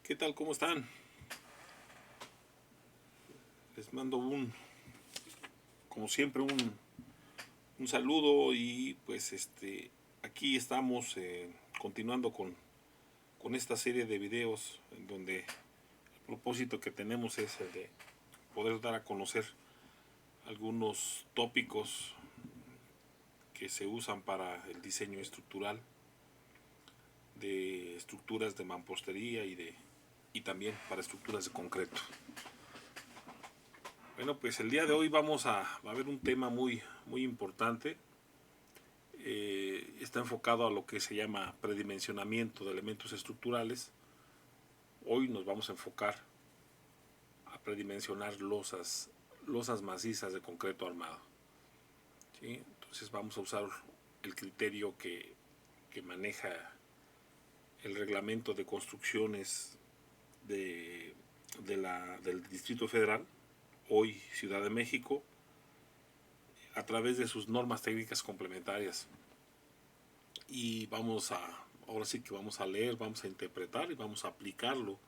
¿Qué tal? ¿Cómo están? Les mando como siempre, un saludo y pues aquí estamos continuando con esta serie de videos en donde el propósito que tenemos es el de poder dar a conocer algunos tópicos que se usan para el diseño estructural de estructuras de mampostería y también para estructuras de concreto. Bueno, pues el día de hoy va a ver un tema muy importante. Está enfocado a lo que se llama predimensionamiento de elementos estructurales. Hoy nos vamos a enfocar a predimensionar losas macizas de concreto armado. ¿Sí? Entonces vamos a usar el criterio que maneja el reglamento de construcciones del Distrito Federal, hoy Ciudad de México, a través de sus normas técnicas complementarias. Y ahora sí que vamos a leer, vamos a interpretar y vamos a aplicarlo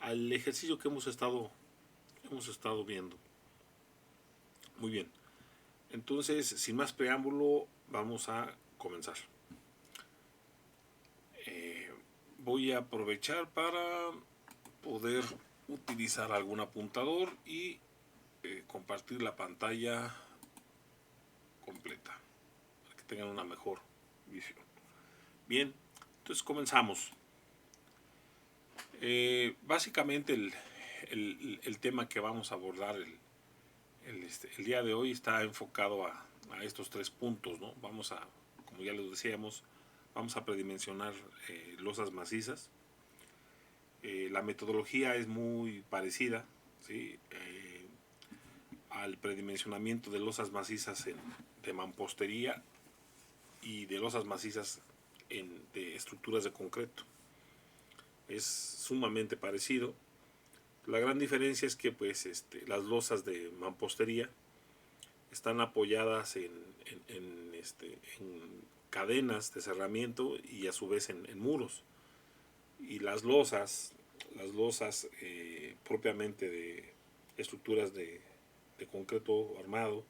al ejercicio que hemos estado viendo. Muy bien. Entonces, sin más preámbulo, vamos a comenzar. Voy a aprovechar para poder utilizar algún apuntador y compartir la pantalla completa para que tengan una mejor visión. Bien, entonces comenzamos. Básicamente el tema que vamos a abordar el día de hoy está enfocado a estos 3 puntos, ¿no? Como ya les decíamos, vamos a predimensionar losas macizas. La metodología es muy parecida, ¿sí? Al predimensionamiento de losas macizas de mampostería y de losas macizas de estructuras de concreto. Es sumamente parecido. La gran diferencia es que las losas de mampostería están apoyadas en cadenas de cerramiento y a su vez en muros. Y las losas propiamente de estructuras de concreto armado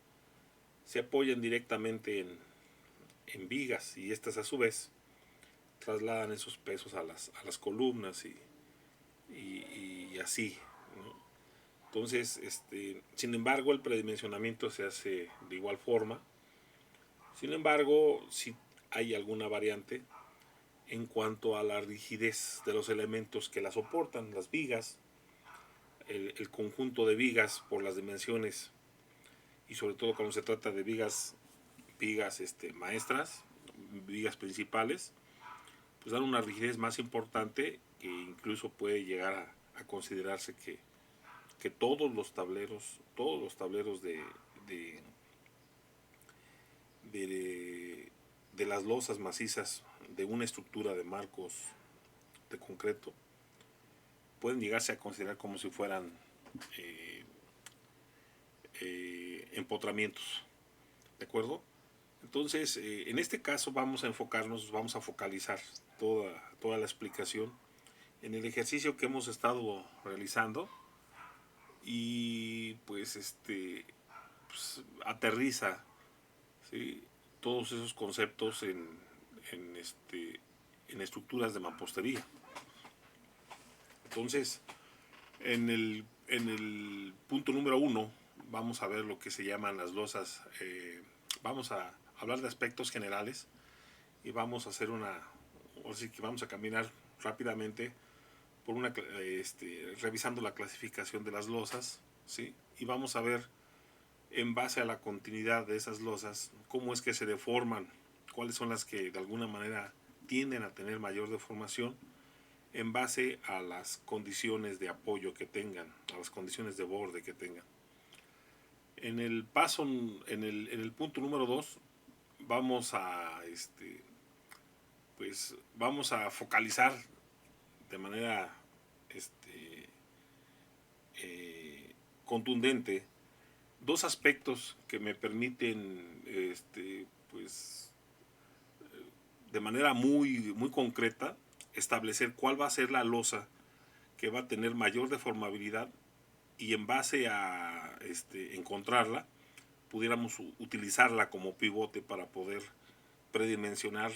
se apoyan directamente en vigas, y estas a su vez trasladan esos pesos a las columnas y así, ¿no? Entonces, sin embargo, el predimensionamiento se hace de igual forma. Sin embargo, si hay alguna variante en cuanto a la rigidez de los elementos que la soportan, las vigas, el conjunto de vigas por las dimensiones, y sobre todo cuando se trata de vigas maestras, vigas principales, pues dan una rigidez más importante, que incluso puede llegar a considerarse que todos los tableros de las losas macizas de una estructura de marcos de concreto pueden llegarse a considerar como si fueran empotramientos, ¿de acuerdo? Entonces, en este caso vamos a focalizar toda la explicación en el ejercicio que hemos estado realizando, y pues aterriza, ¿sí?, todos esos conceptos en estructuras de mampostería. Entonces, en el punto número 1 vamos a ver lo que se llaman las losas. Vamos a hablar de aspectos generales y vamos a hacer vamos a caminar rápidamente por revisando la clasificación de las losas, ¿sí? Y vamos a ver, en base a la continuidad de esas losas, cómo es que se deforman, cuáles son las que de alguna manera tienden a tener mayor deformación en base a las condiciones de apoyo que tengan, a las condiciones de borde que tengan. En el punto número 2 vamos vamos a focalizar de manera contundente 2 aspectos que me permiten de manera muy concreta establecer cuál va a ser la losa que va a tener mayor deformabilidad, y en base a encontrarla, pudiéramos utilizarla como pivote para poder predimensionar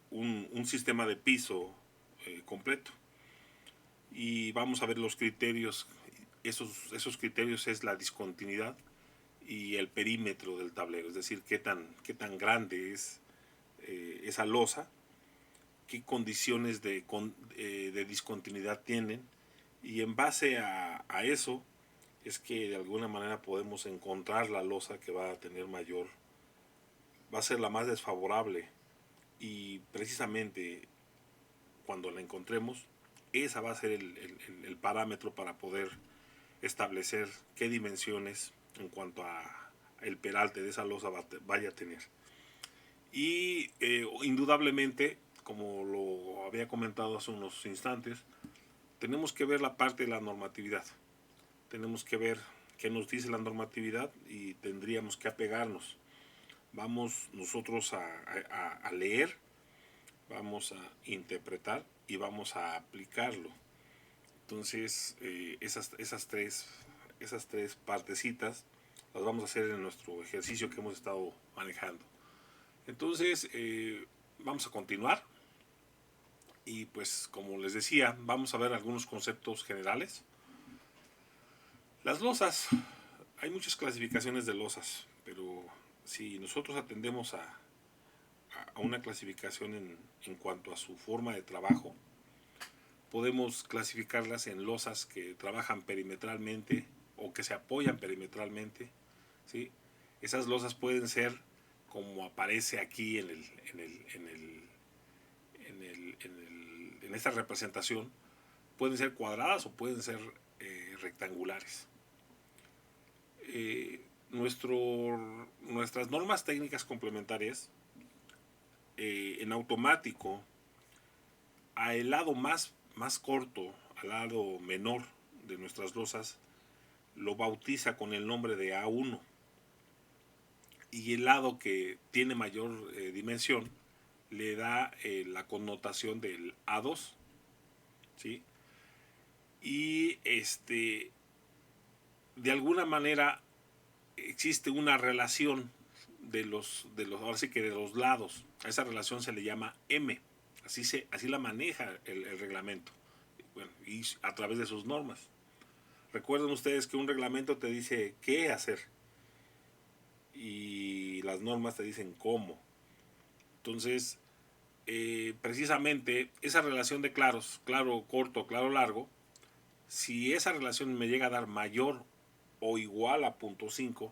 un sistema de piso completo. Y vamos a ver los criterios. Esos criterios es la discontinuidad y el perímetro del tablero, es decir, qué tan grande es esa losa, qué condiciones de discontinuidad tienen, y en base a eso es que de alguna manera podemos encontrar la losa que va a tener va a ser la más desfavorable, y precisamente cuando la encontremos, esa va a ser el parámetro para poder establecer qué dimensiones en cuanto a el peralte de esa losa vaya a tener. Y indudablemente, como lo había comentado hace unos instantes, tenemos que ver la parte de la normatividad. Tenemos que ver qué nos dice la normatividad y tendríamos que apegarnos. Vamos nosotros a leer, vamos a interpretar y vamos a aplicarlo. Entonces, esas tres partecitas las vamos a hacer en nuestro ejercicio que hemos estado manejando. Entonces, vamos a continuar. Y pues, como les decía, vamos a ver algunos conceptos generales. Las losas, hay muchas clasificaciones de losas, pero si nosotros atendemos a una clasificación en cuanto a su forma de trabajo, podemos clasificarlas en losas que trabajan perimetralmente o que se apoyan perimetralmente, ¿sí? Esas losas pueden ser, como aparece aquí en esta representación, pueden ser cuadradas o pueden ser rectangulares. Nuestras normas técnicas complementarias, en automático, al lado más corto, al lado menor de nuestras losas, lo bautiza con el nombre de A1, y el lado que tiene mayor dimensión le da la connotación del A2, ¿sí? Y de alguna manera existe una relación ahora sí que de los lados. A esa relación se le llama M. Así la maneja el reglamento, bueno, y a través de sus normas. Recuerden ustedes que un reglamento te dice qué hacer y las normas te dicen cómo. Entonces, precisamente esa relación de claros, claro corto, claro largo, si esa relación me llega a dar mayor o igual a 0.5,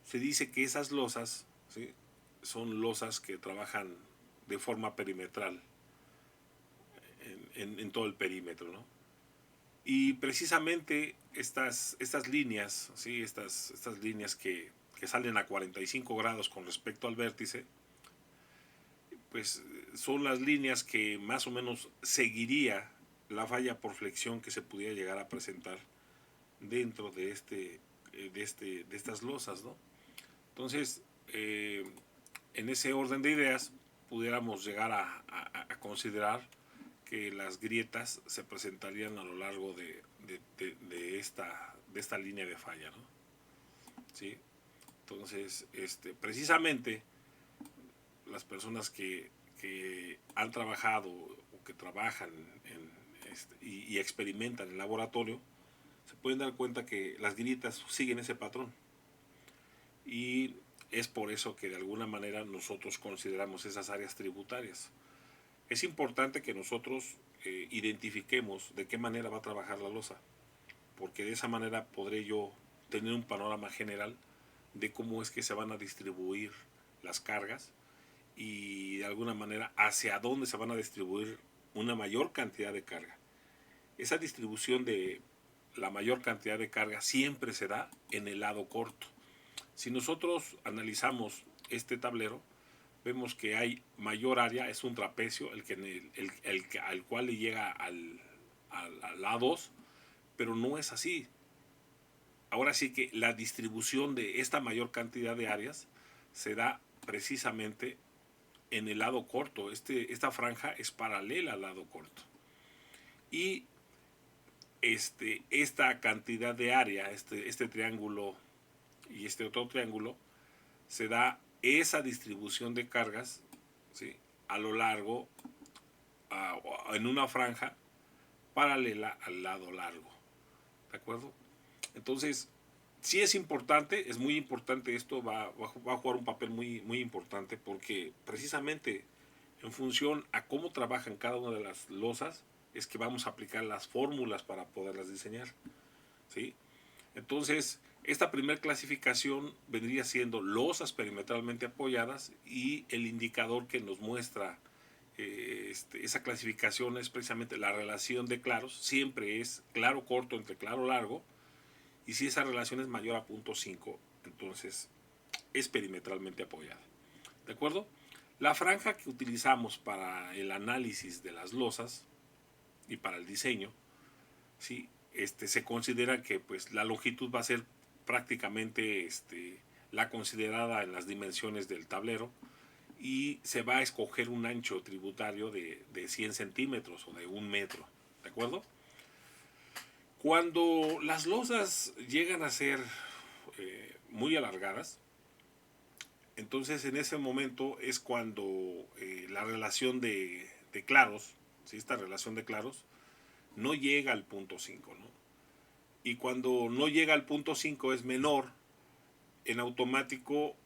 se dice que esas losas, ¿sí?, son losas que trabajan de forma perimetral en todo el perímetro, ¿no? Y precisamente estas líneas, ¿sí?, estas líneas que salen a 45 grados con respecto al vértice, pues son las líneas que más o menos seguiría la falla por flexión que se pudiera llegar a presentar dentro de estas losas, ¿no? Entonces, en ese orden de ideas, pudiéramos llegar a considerar que las grietas se presentarían a lo largo de esta línea de falla, ¿no? ¿Sí? Entonces, precisamente las personas que han trabajado o que trabajan y experimentan en laboratorio, se pueden dar cuenta que las grietas siguen ese patrón. Y es por eso que de alguna manera nosotros consideramos esas áreas tributarias. Es importante que nosotros identifiquemos de qué manera va a trabajar la losa, porque de esa manera podré yo tener un panorama general de cómo es que se van a distribuir las cargas y de alguna manera hacia dónde se van a distribuir una mayor cantidad de carga. Esa distribución de la mayor cantidad de carga siempre se da en el lado corto. Si nosotros analizamos este tablero, vemos que hay mayor área, es un trapecio, al cual le llega al A2, pero no es así. Ahora sí que la distribución de esta mayor cantidad de áreas se da precisamente en el lado corto. Esta franja es paralela al lado corto. y esta cantidad de área, este triángulo y este otro triángulo, se da esa distribución de cargas, ¿sí?, a lo largo, en una franja paralela al lado largo. ¿De acuerdo? Entonces, sí es importante, es muy importante esto, va a jugar un papel muy importante, porque precisamente en función a cómo trabajan cada una de las losas es que vamos a aplicar las fórmulas para poderlas diseñar, ¿sí? Entonces, esta primera clasificación vendría siendo losas perimetralmente apoyadas, y el indicador que nos muestra esa clasificación es precisamente la relación de claros. Siempre es claro corto entre claro largo, y si esa relación es mayor a 0.5, entonces es perimetralmente apoyada. ¿De acuerdo? La franja que utilizamos para el análisis de las losas y para el diseño, ¿sí?, se considera que pues la longitud va a ser prácticamente la considerada en las dimensiones del tablero, y se va a escoger un ancho tributario de 100 centímetros o de 1 metro. ¿De acuerdo? Cuando las losas llegan a ser muy alargadas, entonces en ese momento es cuando la relación de claros, ¿sí?, esta relación de claros no llega al 0.5, ¿no? Y cuando no llega al 0.5 es menor, en automático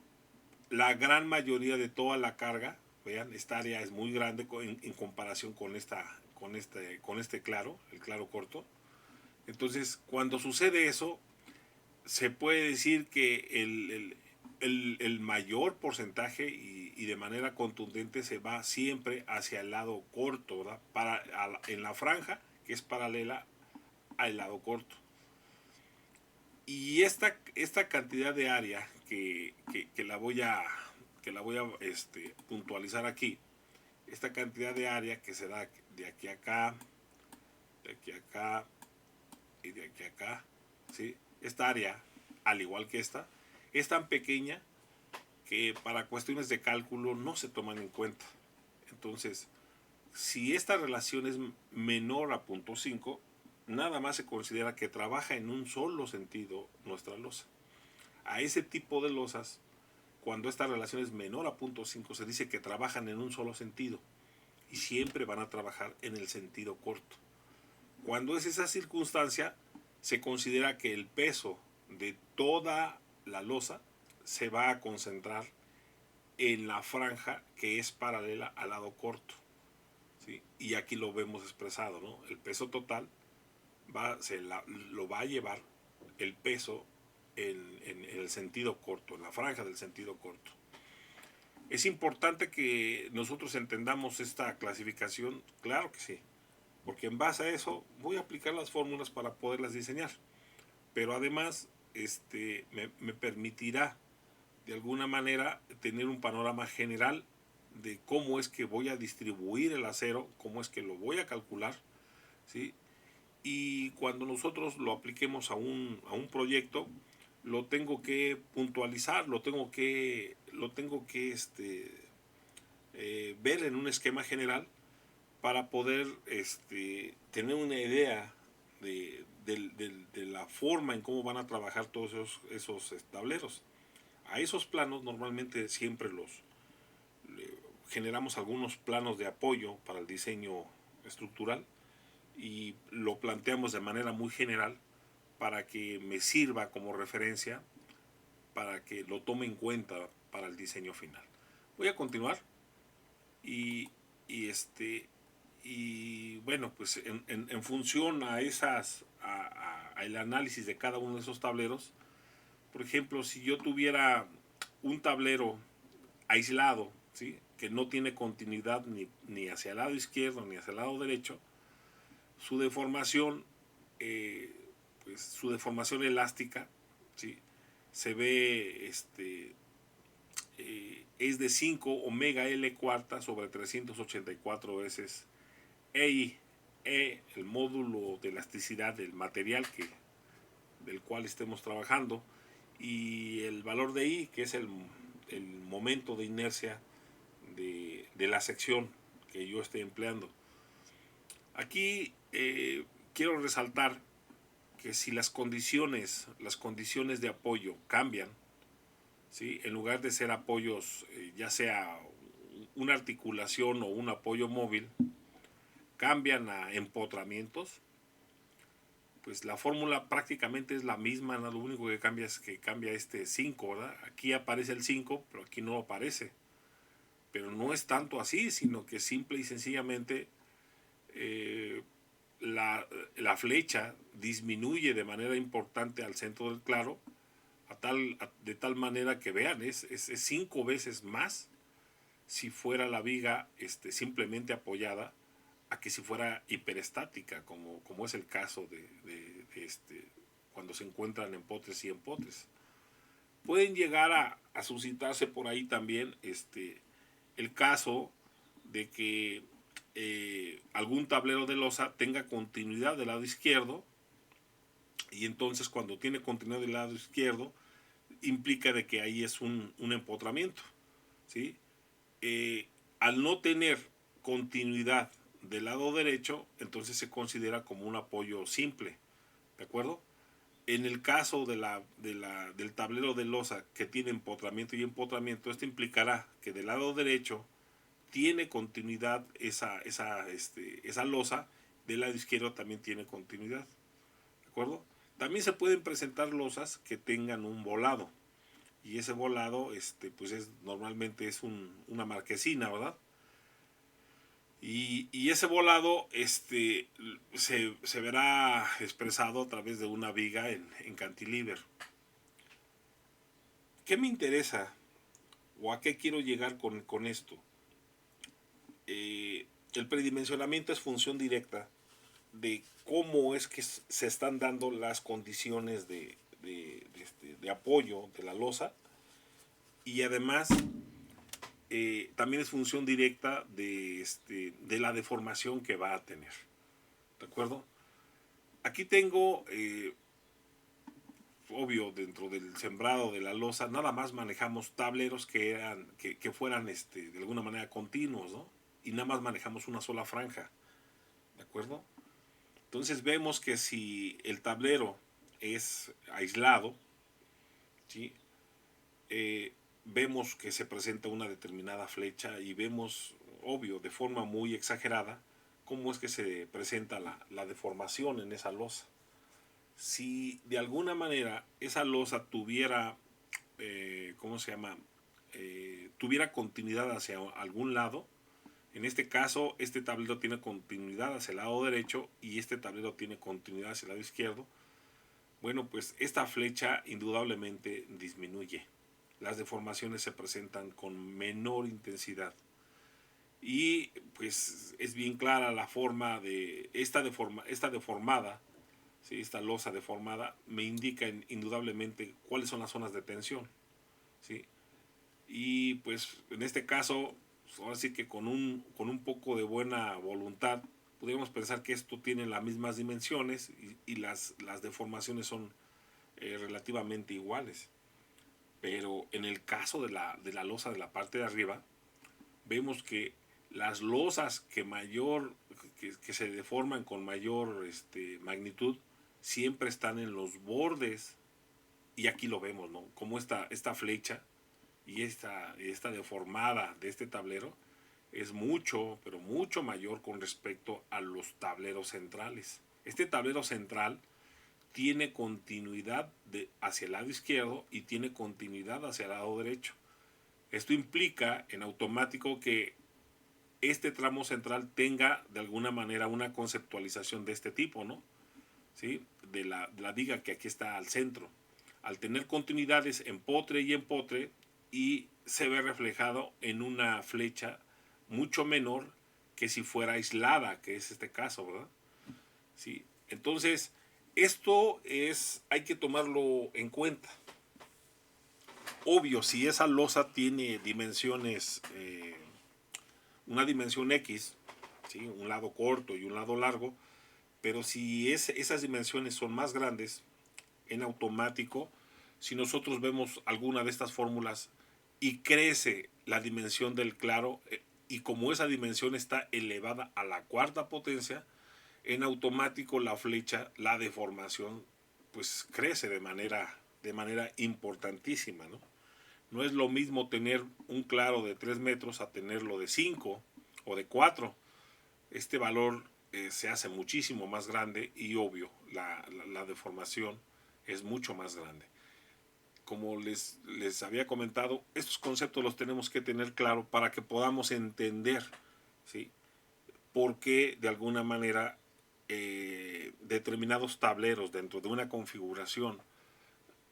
la gran mayoría de toda la carga, vean, esta área es muy grande en comparación con este claro, el claro corto. Entonces, cuando sucede eso, se puede decir que el mayor porcentaje y de manera contundente se va siempre hacia el lado corto, ¿verdad? En la franja que es paralela al lado corto. Y esta cantidad de área que la voy a puntualizar aquí, esta cantidad de área que se da de aquí a acá, de aquí a acá y de aquí a acá, ¿sí? Esta área, al igual que esta, es tan pequeña que para cuestiones de cálculo no se toman en cuenta. Entonces, si esta relación es menor a 0.5, nada más se considera que trabaja en un solo sentido nuestra losa. A ese tipo de losas, cuando esta relación es menor a 0.5, se dice que trabajan en un solo sentido y siempre van a trabajar en el sentido corto. Cuando es esa circunstancia, se considera que el peso de toda la losa se va a concentrar en la franja que es paralela al lado corto, ¿sí? Y aquí lo vemos expresado, ¿no? El peso total lo va a llevar el peso en el sentido corto, en la franja del sentido corto. ¿Es importante que nosotros entendamos esta clasificación? Claro que sí, porque en base a eso voy a aplicar las fórmulas para poderlas diseñar. Pero además me permitirá de alguna manera tener un panorama general de cómo es que voy a distribuir el acero, cómo es que lo voy a calcular, ¿sí? Y cuando nosotros lo apliquemos a un proyecto, lo tengo que puntualizar, ver en un esquema general para poder tener una idea de la forma en cómo van a trabajar todos esos tableros. A esos planos normalmente siempre generamos algunos planos de apoyo para el diseño estructural, y lo planteamos de manera muy general para que me sirva como referencia, para que lo tome en cuenta para el diseño final. Voy a continuar y, y y bueno, pues en función a el análisis de cada uno de esos tableros, por ejemplo, si yo tuviera un tablero aislado, ¿sí?, que no tiene continuidad ni hacia el lado izquierdo ni hacia el lado derecho, su deformación, su deformación elástica, ¿sí?, se ve, es de 5 omega L cuarta sobre 384 veces EI, el módulo de elasticidad del material del cual estemos trabajando, y el valor de I, que es el momento de inercia de la sección que yo esté empleando. Aquí quiero resaltar que si las condiciones de apoyo cambian, ¿sí? En lugar de ser apoyos, ya sea una articulación o un apoyo móvil, cambian a empotramientos, pues la fórmula prácticamente es la misma, ¿no? Lo único que cambia es que cambia este 5, ¿verdad? Aquí aparece el 5, pero aquí no aparece. Pero no es tanto así, sino que simple y sencillamente eh, la flecha disminuye de manera importante al centro del claro, de tal manera que vean, es 5 veces más si fuera la viga simplemente apoyada a que si fuera hiperestática, como es el caso de cuando se encuentran empotres y empotres. Pueden llegar a suscitarse por ahí también el caso de que algún tablero de losa tenga continuidad del lado izquierdo, y entonces cuando tiene continuidad del lado izquierdo implica de que ahí es un empotramiento, ¿sí? Al no tener continuidad del lado derecho, entonces se considera como un apoyo simple, ¿de acuerdo? En el caso del tablero de losa que tiene empotramiento y empotramiento, esto implicará que del lado derecho tiene continuidad esa losa, del lado izquierdo también tiene continuidad, ¿de acuerdo? También se pueden presentar losas que tengan un volado, y ese volado pues normalmente es una marquesina, ¿verdad? Y ese volado se verá expresado a través de una viga en cantilever. ¿Qué me interesa o a qué quiero llegar con esto? El predimensionamiento es función directa de cómo es que se están dando las condiciones de apoyo de la losa, y además también es función directa de la deformación que va a tener. ¿De acuerdo? Aquí tengo, obvio, dentro del sembrado de la losa, nada más manejamos tableros que fueran de alguna manera continuos, ¿no? Y nada más manejamos una sola franja. ¿De acuerdo? Entonces vemos que si el tablero es aislado, ¿sí? Vemos que se presenta una determinada flecha, y vemos, obvio, de forma muy exagerada, cómo es que se presenta la deformación en esa losa. Si de alguna manera esa losa tuviera, ¿cómo se llama? Tuviera continuidad hacia algún lado, en este caso este tablero tiene continuidad hacia el lado derecho y este tablero tiene continuidad hacia el lado izquierdo, bueno, pues esta flecha indudablemente disminuye. Las deformaciones se presentan con menor intensidad. Y pues es bien clara la forma de esta deformada, ¿sí? Esta losa deformada me indica indudablemente cuáles son las zonas de tensión, ¿sí? Y pues en este caso, pues ahora sí que con un poco de buena voluntad, podríamos pensar que esto tiene las mismas dimensiones, y las deformaciones son relativamente iguales. Pero en el caso de la losa de la parte de arriba, vemos que las losas que se deforman con mayor magnitud siempre están en los bordes, y aquí lo vemos, ¿no? Como esta flecha y esta deformada de este tablero es mucho, pero mucho mayor con respecto a los tableros centrales. Este tablero central tiene continuidad hacia el lado izquierdo y tiene continuidad hacia el lado derecho. Esto implica en automático que este tramo central tenga de alguna manera una conceptualización de este tipo, ¿no? ¿Sí? De la viga que aquí está al centro. Al tener continuidades en potre y en potre, y se ve reflejado en una flecha mucho menor que si fuera aislada, que es este caso, ¿verdad? ¿Sí? Entonces, hay que tomarlo en cuenta. Obvio, si esa losa tiene dimensiones, una dimensión X, ¿sí? Un lado corto y un lado largo, pero si esas dimensiones son más grandes, en automático, si nosotros vemos alguna de estas fórmulas y crece la dimensión del claro, y como esa dimensión está elevada a la cuarta potencia, en automático la flecha, la deformación, pues crece de manera importantísima, ¿no? No es lo mismo tener un claro de 3 metros a tenerlo de 5 o de 4. Este valor se hace muchísimo más grande y obvio, la deformación es mucho más grande. Como les había comentado, estos conceptos los tenemos que tener claro para que podamos entender, ¿sí?, por qué de alguna manera determinados tableros dentro de una configuración,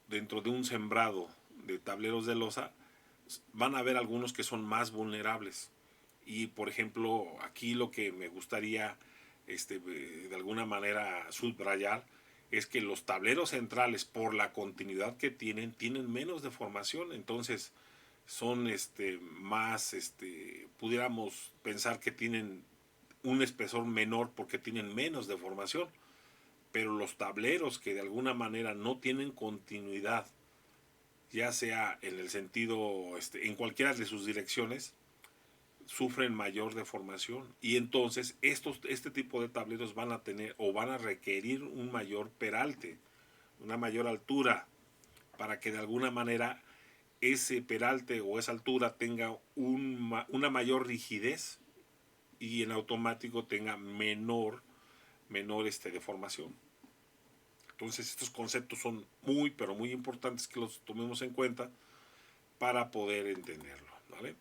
dentro de un sembrado de tableros de losa, van a haber algunos que son más vulnerables. Y por ejemplo, aquí lo que me gustaría de alguna manera subrayar es que los tableros centrales, por la continuidad que tienen menos deformación. Entonces son más, pudiéramos pensar que tienen un espesor menor porque tienen menos deformación. Pero los tableros que de alguna manera no tienen continuidad, ya sea en el sentido, en cualquiera de sus direcciones, sufren mayor deformación. Y entonces este tipo de tableros van a tener o van a requerir un mayor peralte, una mayor altura, para que de alguna manera ese peralte o esa altura tenga una mayor rigidez y en automático tenga menor deformación. Entonces estos conceptos son muy, pero muy importantes que los tomemos en cuenta para poder entenderlo, ¿vale?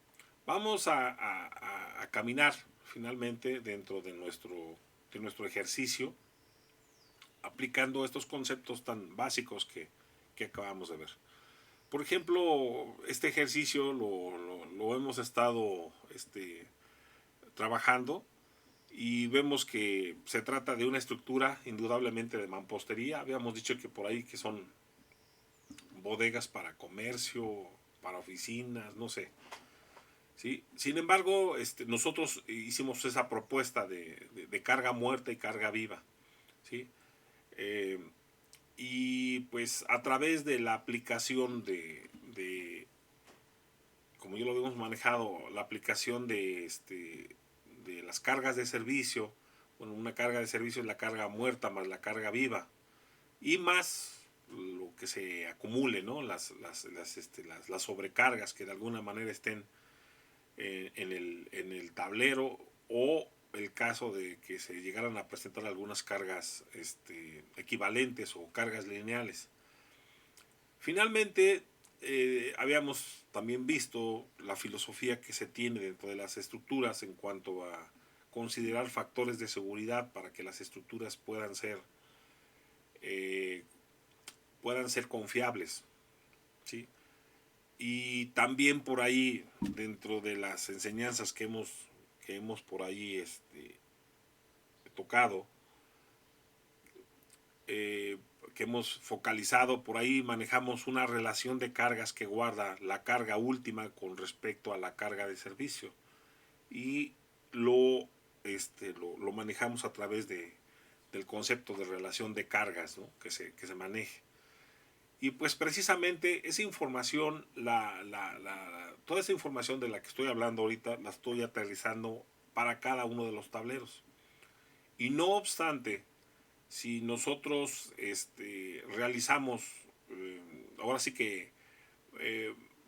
Vamos a caminar finalmente dentro de nuestro ejercicio aplicando estos conceptos tan básicos que acabamos de ver. Por ejemplo, este ejercicio lo hemos estado trabajando y vemos que se trata de una estructura indudablemente de mampostería. Habíamos dicho que por ahí que son bodegas para comercio, para oficinas, no sé. ¿Sí? Sin embargo, nosotros hicimos esa propuesta de carga muerta y carga viva. ¿Sí? Y pues a través de la aplicación como yo lo habíamos manejado, la aplicación de las cargas de servicio. Bueno, una carga de servicio es la carga muerta más la carga viva y más lo que se acumule, ¿no? Las sobrecargas que de alguna manera estén en el tablero, o el caso de que se llegaran a presentar algunas cargas equivalentes o cargas lineales. Finalmente, habíamos también visto la filosofía que se tiene dentro de las estructuras en cuanto a considerar factores de seguridad para que las estructuras puedan ser confiables, ¿sí? Y también por ahí, dentro de las enseñanzas que hemos por ahí tocado, que hemos focalizado, por ahí manejamos una relación de cargas que guarda la carga última con respecto a la carga de servicio. Y lo manejamos a través del concepto de relación de cargas, ¿no?, que se maneje. Y pues precisamente esa información, toda esa información de la que estoy hablando ahorita, la estoy aterrizando para cada uno de los tableros. Y no obstante, si nosotros realizamos, ahora sí que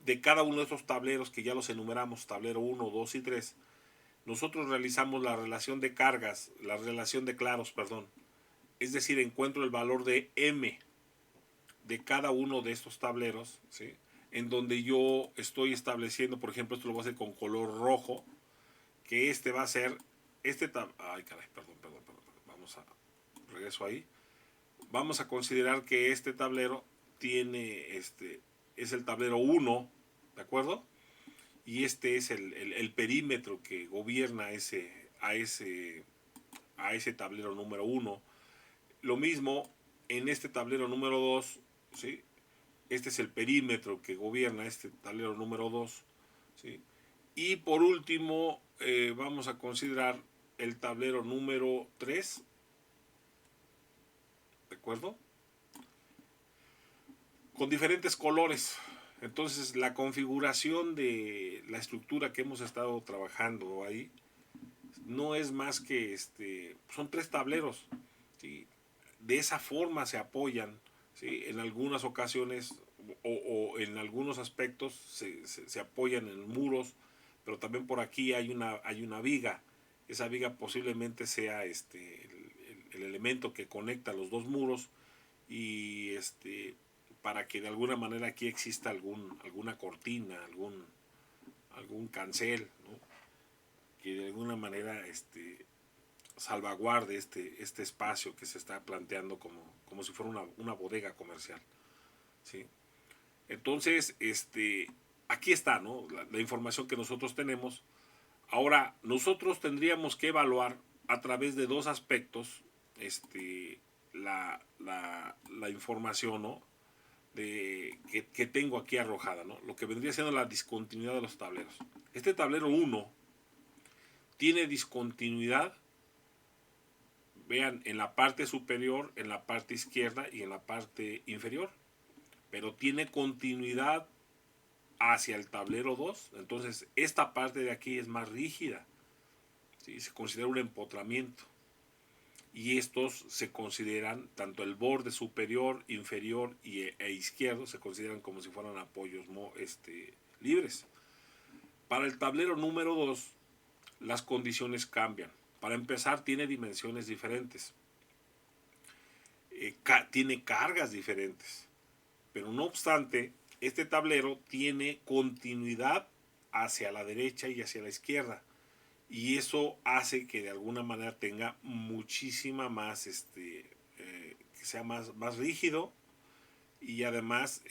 de cada uno de estos tableros que ya los enumeramos, tablero 1, 2 y 3, nosotros realizamos la relación de cargas, la relación de claros, perdón. Es decir, encuentro el valor de M de cada uno de estos tableros, ¿sí?, en donde yo estoy estableciendo, por ejemplo, esto lo voy a hacer con color rojo, que va a ser, ay caray, perdón, vamos a, regreso ahí, vamos a considerar que este tablero tiene, es el tablero 1, ¿de acuerdo? Y este es el perímetro que gobierna a ese tablero número 1. Lo mismo en este tablero número 2, ¿sí? Este es el perímetro que gobierna este tablero número 2, ¿sí? Y por último, vamos a considerar el tablero número 3, ¿de acuerdo? Con diferentes colores. Entonces, la configuración de la estructura que hemos estado trabajando ahí no es más que son 3 tableros, ¿sí? De esa forma se apoyan, ¿sí? En algunas ocasiones o en algunos aspectos se apoyan en muros, pero también por aquí hay una viga. Esa viga posiblemente sea el elemento que conecta los dos muros y para que de alguna manera aquí exista alguna cortina, algún cancel, ¿no? Que de alguna manera salvaguarde este espacio que se está planteando como si fuera una bodega comercial, ¿sí? Entonces, aquí está, ¿no? La información que nosotros tenemos. Ahora, nosotros tendríamos que evaluar a través de 2 aspectos la información, ¿no? Que tengo aquí arrojada, ¿no? Lo que vendría siendo la discontinuidad de los tableros. Este tablero 1 tiene discontinuidad, vean, en la parte superior, en la parte izquierda y en la parte inferior, pero tiene continuidad hacia el tablero 2. Entonces, esta parte de aquí es más rígida, ¿sí? Se considera un empotramiento. Y estos se consideran, tanto el borde superior, inferior e izquierdo, se consideran como si fueran apoyos libres. Para el tablero número 2, las condiciones cambian. Para empezar, tiene dimensiones diferentes. Tiene cargas diferentes. Pero no obstante, este tablero tiene continuidad hacia la derecha y hacia la izquierda. Y eso hace que de alguna manera tenga muchísima más, que sea más rígido. Y además,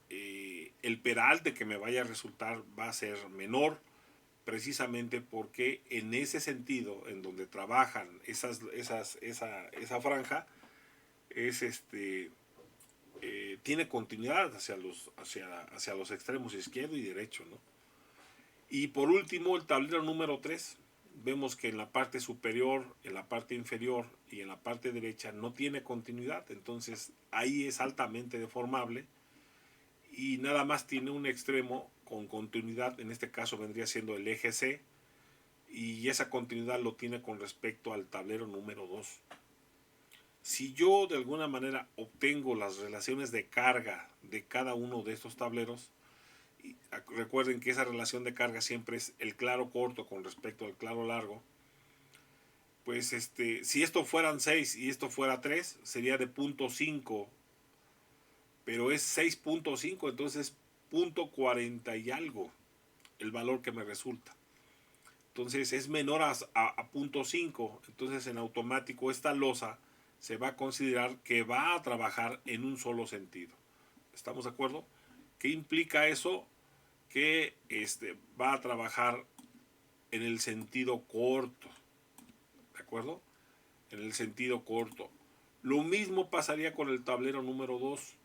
el peralte que me vaya a resultar va a ser menor, precisamente porque en ese sentido, en donde trabajan esa franja, es tiene continuidad hacia los extremos izquierdo y derecho, ¿no? Y por último, el tablero número 3, vemos que en la parte superior, en la parte inferior y en la parte derecha no tiene continuidad, entonces ahí es altamente deformable y nada más tiene un extremo con continuidad, en este caso vendría siendo el eje C, y esa continuidad lo tiene con respecto al tablero número 2. Si yo de alguna manera obtengo las relaciones de carga de cada uno de estos tableros, y recuerden que esa relación de carga siempre es el claro corto con respecto al claro largo, pues si esto fueran 6 y esto fuera 3, sería de 0.5, pero es 6.5, entonces 0.40 y algo el valor que me resulta. Entonces es menor a 0.5, entonces en automático esta losa se va a considerar que va a trabajar en un solo sentido. ¿Estamos de acuerdo? ¿Qué implica eso? Que va a trabajar en el sentido corto. ¿De acuerdo? En el sentido corto. Lo mismo pasaría con el tablero número 2.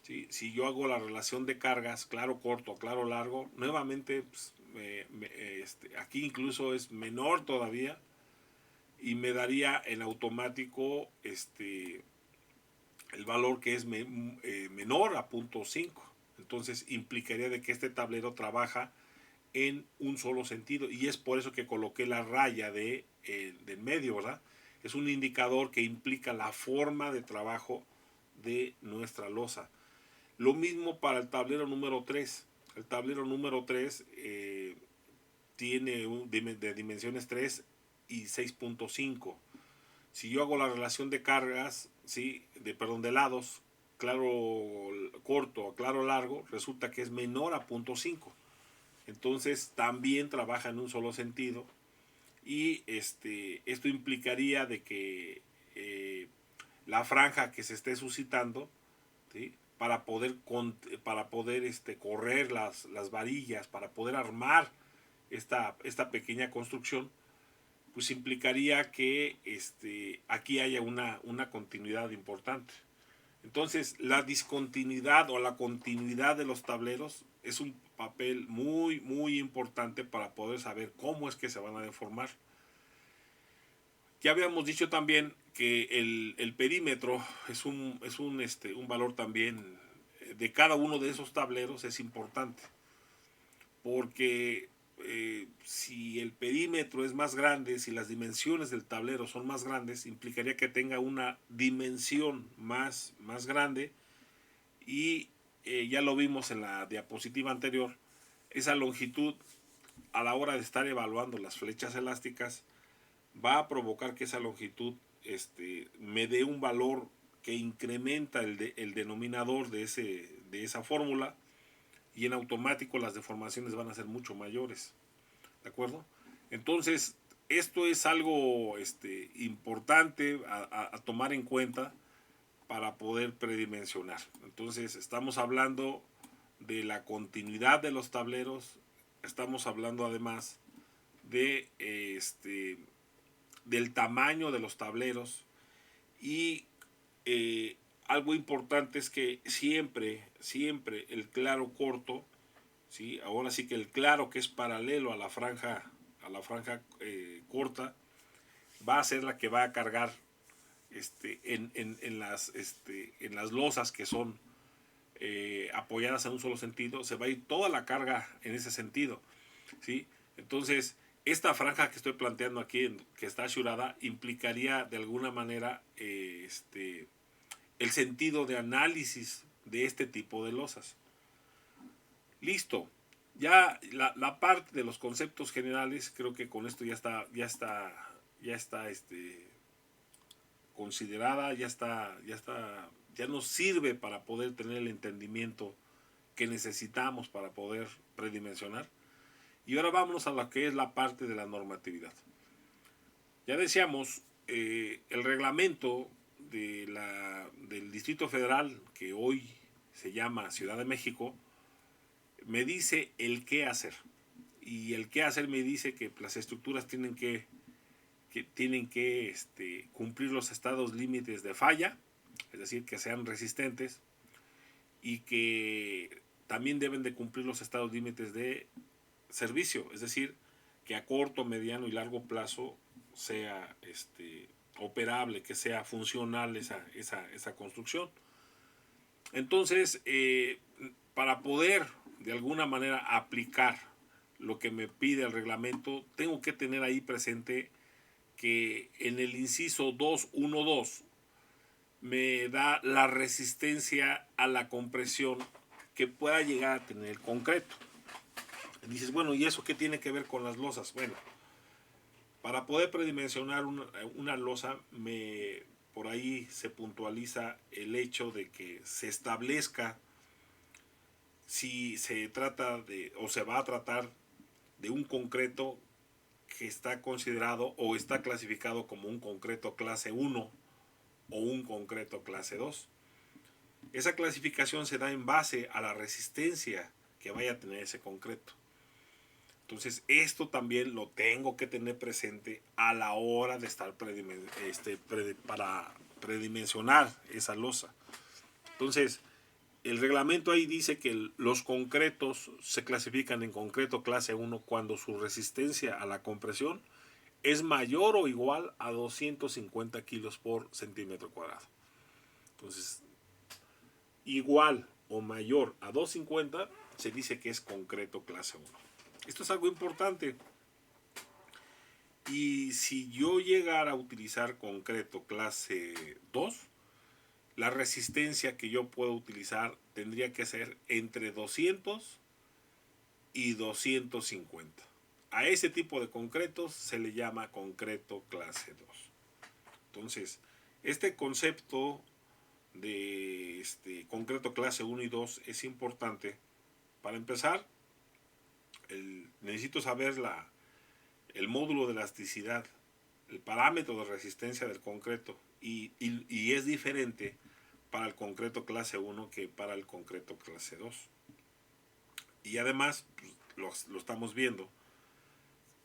¿Sí? Si yo hago la relación de cargas, claro corto, claro largo, nuevamente pues, aquí incluso es menor todavía y me daría en automático el valor que es menor a 0.5. Entonces implicaría de que este tablero trabaja en un solo sentido y es por eso que coloqué la raya del medio, ¿verdad? Es un indicador que implica la forma de trabajo de nuestra losa. Lo mismo para el tablero número 3. El tablero número 3 tiene de dimensiones 3 y 6.5. Si yo hago la relación de cargas, ¿sí? de lados, claro corto a claro largo, resulta que es menor a 0.5. Entonces también trabaja en un solo sentido y esto implicaría de que la franja que se esté suscitando, ¿sí? para poder correr las varillas, para poder armar esta pequeña construcción, pues implicaría que aquí haya una continuidad importante. Entonces, la discontinuidad o la continuidad de los tableros es un papel muy, muy importante para poder saber cómo es que se van a deformar. Ya habíamos dicho también que el perímetro es un valor también de cada uno de esos tableros es importante, porque si el perímetro es más grande, si las dimensiones del tablero son más grandes, implicaría que tenga una dimensión más grande y ya lo vimos en la diapositiva anterior, esa longitud a la hora de estar evaluando las flechas elásticas va a provocar que esa longitud me dé un valor que incrementa el denominador de esa fórmula y en automático las deformaciones van a ser mucho mayores. ¿De acuerdo? Entonces, esto es algo importante a tomar en cuenta para poder predimensionar. Entonces, estamos hablando de la continuidad de los tableros, estamos hablando además de del tamaño de los tableros y algo importante es que siempre el claro corto, ¿sí? Ahora sí que el claro que es paralelo a la franja corta va a ser la que va a cargar en las losas que son apoyadas en un solo sentido, se va a ir toda la carga en ese sentido, ¿sí? Entonces, esta franja que estoy planteando aquí, que está asurada, implicaría de alguna manera el sentido de análisis de este tipo de losas. Listo. Ya la parte de los conceptos generales, creo que con esto ya está considerada, ya nos sirve para poder tener el entendimiento que necesitamos para poder predimensionar. Y ahora vámonos a lo que es la parte de la normatividad. Ya decíamos, el reglamento del Distrito Federal, que hoy se llama Ciudad de México, me dice el qué hacer. Y el qué hacer me dice que las estructuras tienen que cumplir los estados límites de falla, es decir, que sean resistentes, y que también deben de cumplir los estados límites de servicio, es decir, que a corto, mediano y largo plazo sea operable, que sea funcional esa construcción. Entonces, para poder de alguna manera aplicar lo que me pide el reglamento, tengo que tener ahí presente que en el inciso 2.1.2 me da la resistencia a la compresión que pueda llegar a tener el concreto. Dices, bueno, ¿y eso qué tiene que ver con las losas? Bueno, para poder predimensionar una losa, por ahí se puntualiza el hecho de que se establezca si se trata o se va a tratar de un concreto que está considerado o está clasificado como un concreto clase 1 o un concreto clase 2. Esa clasificación se da en base a la resistencia que vaya a tener ese concreto. Entonces, esto también lo tengo que tener presente a la hora de estar para predimensionar esa losa. Entonces, el reglamento ahí dice que los concretos se clasifican en concreto clase 1 cuando su resistencia a la compresión es mayor o igual a 250 kilos por centímetro cuadrado. Entonces, igual o mayor a 250 se dice que es concreto clase 1. Esto es algo importante. Y si yo llegara a utilizar concreto clase 2, la resistencia que yo puedo utilizar tendría que ser entre 200 y 250. A ese tipo de concretos se le llama concreto clase 2. Entonces, este concepto de concreto clase 1 y 2 es importante. Para empezar, necesito saber el módulo de elasticidad, el parámetro de resistencia del concreto, y es diferente para el concreto clase 1 que para el concreto clase 2. Y además, pues, lo estamos viendo,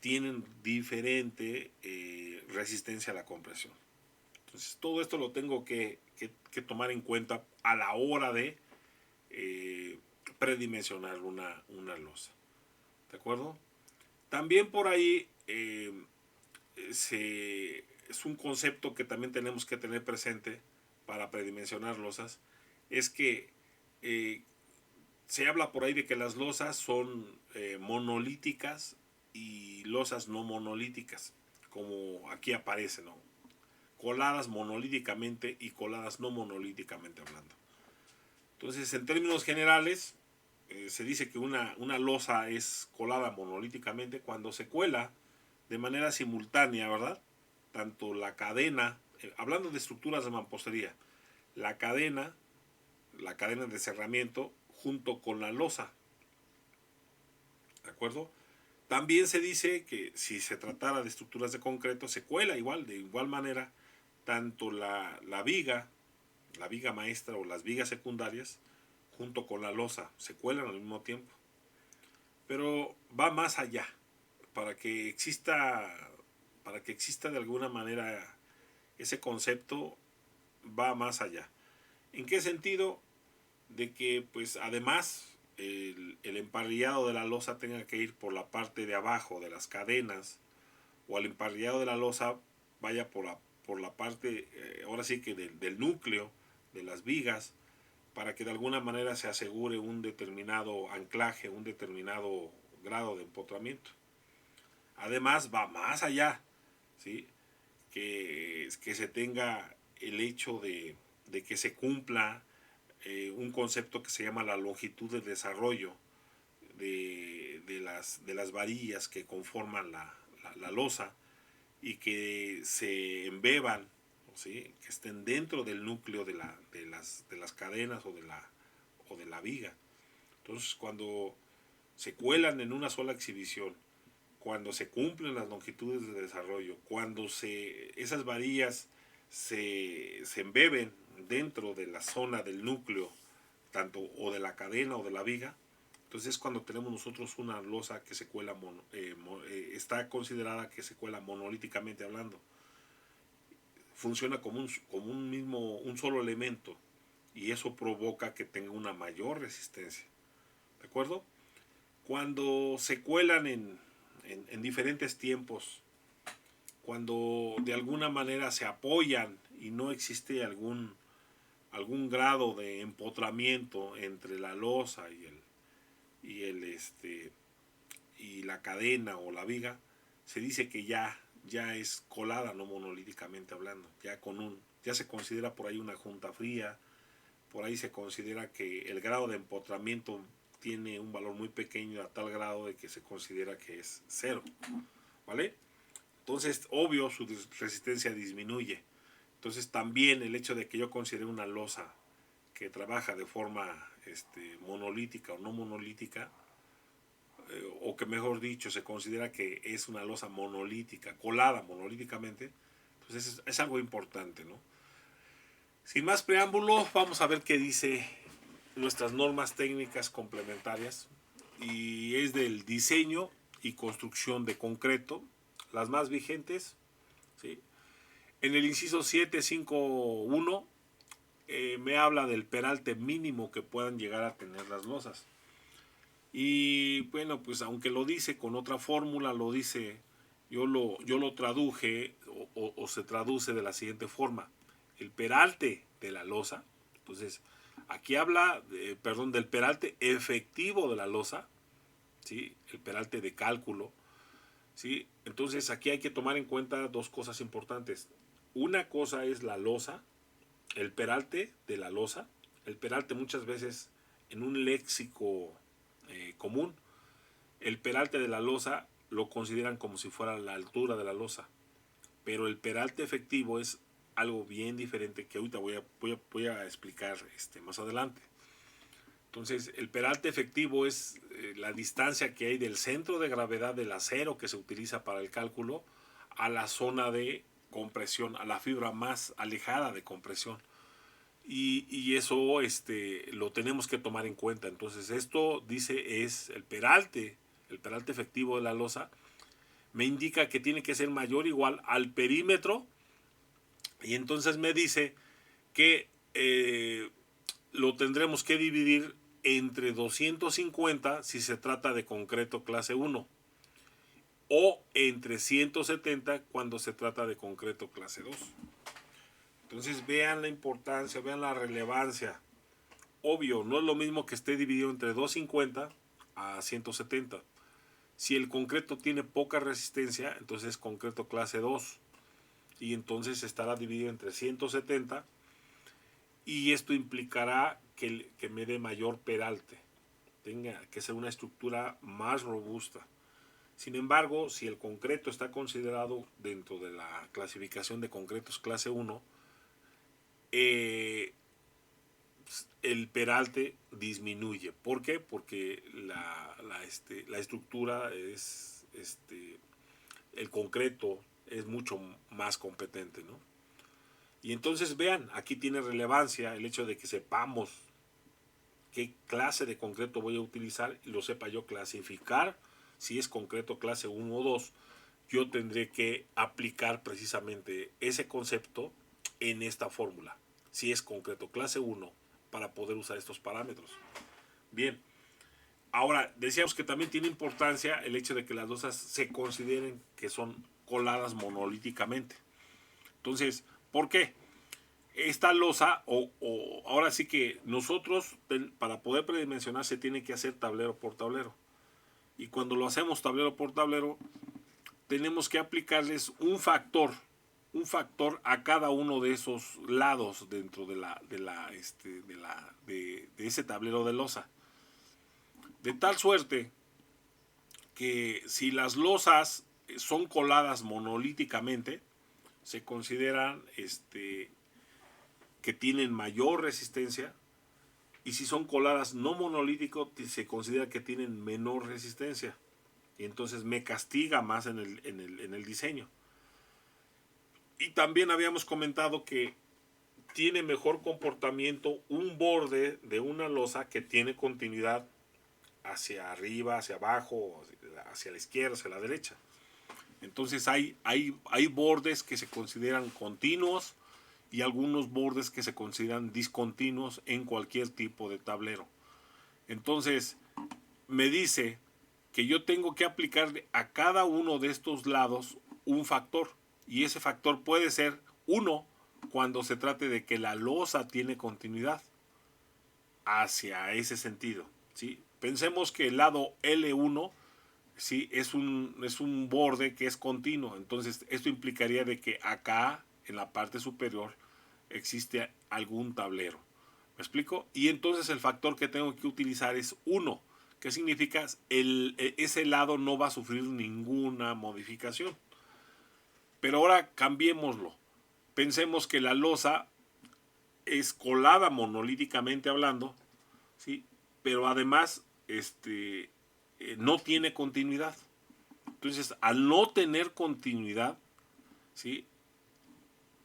tienen diferente resistencia a la compresión. Entonces, todo esto lo tengo que tomar en cuenta a la hora de predimensionar una losa. ¿De acuerdo? También por ahí es un concepto que también tenemos que tener presente para predimensionar losas, es que se habla por ahí de que las losas son monolíticas y losas no monolíticas, como aquí aparece, ¿no? Coladas monolíticamente y coladas no monolíticamente hablando. Entonces, en términos generales, se dice que una losa es colada monolíticamente cuando se cuela de manera simultánea, ¿verdad? Tanto la cadena, hablando de estructuras de mampostería, la cadena de cerramiento junto con la losa, ¿de acuerdo? También se dice que si se tratara de estructuras de concreto, se cuela igual, de igual manera, tanto la viga maestra o las vigas secundarias, junto con la losa, se cuelan al mismo tiempo. Pero va más allá, para que exista, de alguna manera ese concepto, va más allá. ¿En qué sentido? De que pues además el emparrillado de la losa tenga que ir por la parte de abajo de las cadenas, o el emparrillado de la losa vaya por la parte, ahora sí que del núcleo de las vigas, para que de alguna manera se asegure un determinado anclaje, un determinado grado de empotramiento. Además va más allá, ¿sí? Que se tenga el hecho de que se cumpla un concepto que se llama la longitud de desarrollo de las varillas que conforman la losa, y que se embeban, ¿sí? Que estén dentro del núcleo de las cadenas o de la viga. Entonces, cuando se cuelan en una sola exhibición, cuando se cumplen las longitudes de desarrollo, cuando esas varillas se embeben dentro de la zona del núcleo, tanto o de la cadena o de la viga, entonces es cuando tenemos nosotros una losa que se cuela, está considerada que se cuela monolíticamente hablando. Funciona como un solo elemento, y eso provoca que tenga una mayor resistencia. ¿De acuerdo? Cuando se cuelan en diferentes tiempos, cuando de alguna manera se apoyan y no existe algún grado de empotramiento entre la losa y la cadena o la viga, se dice que ya es colada no monolíticamente hablando, ya se considera por ahí una junta fría, por ahí se considera que el grado de empotramiento tiene un valor muy pequeño, a tal grado de que se considera que es cero, ¿vale? Entonces, obvio, su resistencia disminuye. Entonces, también el hecho de que yo considere una losa que trabaja de forma monolítica o no monolítica, o que mejor dicho, se considera que es una losa monolítica, colada monolíticamente, pues es algo importante, ¿no? Sin más preámbulos, vamos a ver qué dice nuestras normas técnicas complementarias, y es del diseño y construcción de concreto, las más vigentes, ¿sí? En el inciso 751 me habla del peralte mínimo que puedan llegar a tener las losas. Y bueno, pues aunque lo dice con otra fórmula, lo dice, yo lo traduje o se traduce de la siguiente forma: el peralte de la losa. Entonces, aquí habla, del peralte efectivo de la losa, ¿sí? El peralte de cálculo, ¿sí? Entonces, aquí hay que tomar en cuenta dos cosas importantes. Una cosa es la losa, el peralte de la losa. El peralte, muchas veces en un léxico común, el peralte de la losa lo consideran como si fuera la altura de la losa, pero el peralte efectivo es algo bien diferente, que ahorita voy a explicar más adelante. Entonces, el peralte efectivo es la distancia que hay del centro de gravedad del acero que se utiliza para el cálculo a la zona de compresión, a la fibra más alejada de compresión. Y eso lo tenemos que tomar en cuenta. Entonces, esto dice es el peralte efectivo de la losa, me indica que tiene que ser mayor o igual al perímetro, y entonces me dice que lo tendremos que dividir entre 250 si se trata de concreto clase 1, o entre 170 cuando se trata de concreto clase 2. Entonces vean la importancia, vean la relevancia. Obvio, no es lo mismo que esté dividido entre 250 a 170. Si el concreto tiene poca resistencia, entonces es concreto clase 2. Y entonces estará dividido entre 170. Y esto implicará que me dé mayor peralte. Tenga que ser una estructura más robusta. Sin embargo, si el concreto está considerado dentro de la clasificación de concretos clase 1, el peralte disminuye. ¿Por qué? Porque la estructura es, el concreto es mucho más competente, ¿no? Y entonces vean, aquí tiene relevancia el hecho de que sepamos qué clase de concreto voy a utilizar y lo sepa yo clasificar. Si es concreto clase 1 o 2, yo tendré que aplicar precisamente ese concepto en esta fórmula. Si es concreto clase 1, para poder usar estos parámetros. Bien, ahora decíamos que también tiene importancia el hecho de que las losas se consideren que son coladas monolíticamente. Entonces, ¿por qué? Esta losa, ahora sí que nosotros, para poder predimensionar, se tiene que hacer tablero por tablero. Y cuando lo hacemos tablero por tablero, tenemos que aplicarles un factor a cada uno de esos lados dentro de ese tablero de losa. De tal suerte que si las losas son coladas monolíticamente, se consideran que tienen mayor resistencia, y si son coladas no monolítico, se considera que tienen menor resistencia, y entonces me castiga más en el diseño. Y también habíamos comentado que tiene mejor comportamiento un borde de una losa que tiene continuidad hacia arriba, hacia abajo, hacia la izquierda, hacia la derecha. Entonces hay bordes que se consideran continuos y algunos bordes que se consideran discontinuos en cualquier tipo de tablero. Entonces me dice que yo tengo que aplicarle a cada uno de estos lados un factor, y ese factor puede ser 1 cuando se trate de que la losa tiene continuidad hacia ese sentido, ¿sí? Pensemos que el lado L1, ¿sí?, es un borde que es continuo. Entonces esto implicaría de que acá en la parte superior existe algún tablero. ¿Me explico? Y entonces el factor que tengo que utilizar es 1. ¿Qué significa? Ese lado no va a sufrir ninguna modificación. Pero ahora cambiémoslo. Pensemos que la losa es colada monolíticamente hablando, ¿sí?, pero además no tiene continuidad. Entonces, al no tener continuidad, ¿sí?,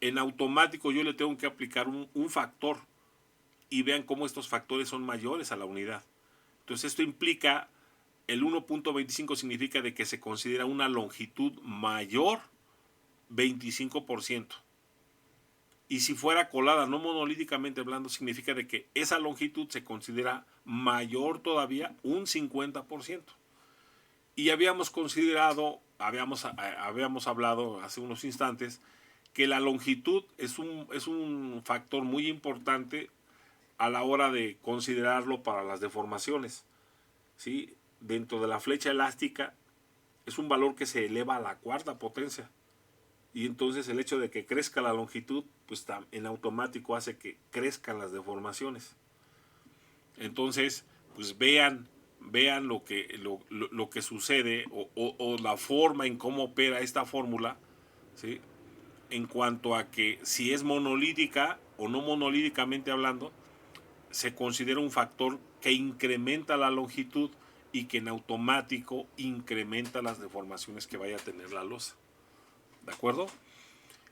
en automático yo le tengo que aplicar un factor, y vean cómo estos factores son mayores a la unidad. Entonces esto implica, el 1.25 significa de que se considera una longitud mayor 25%. Y si fuera colada no monolíticamente hablando, significa de que esa longitud se considera mayor todavía un 50%. Y habíamos considerado, habíamos hablado hace unos instantes, que la longitud es un factor muy importante a la hora de considerarlo para las deformaciones, ¿sí? Dentro de la flecha elástica es un valor que se eleva a la cuarta potencia. Y entonces el hecho de que crezca la longitud, pues en automático hace que crezcan las deformaciones. Entonces, pues vean lo que sucede, o la forma en cómo opera esta fórmula, ¿sí?, en cuanto a que si es monolítica o no monolíticamente hablando, se considera un factor que incrementa la longitud y que en automático incrementa las deformaciones que vaya a tener la losa. ¿De acuerdo?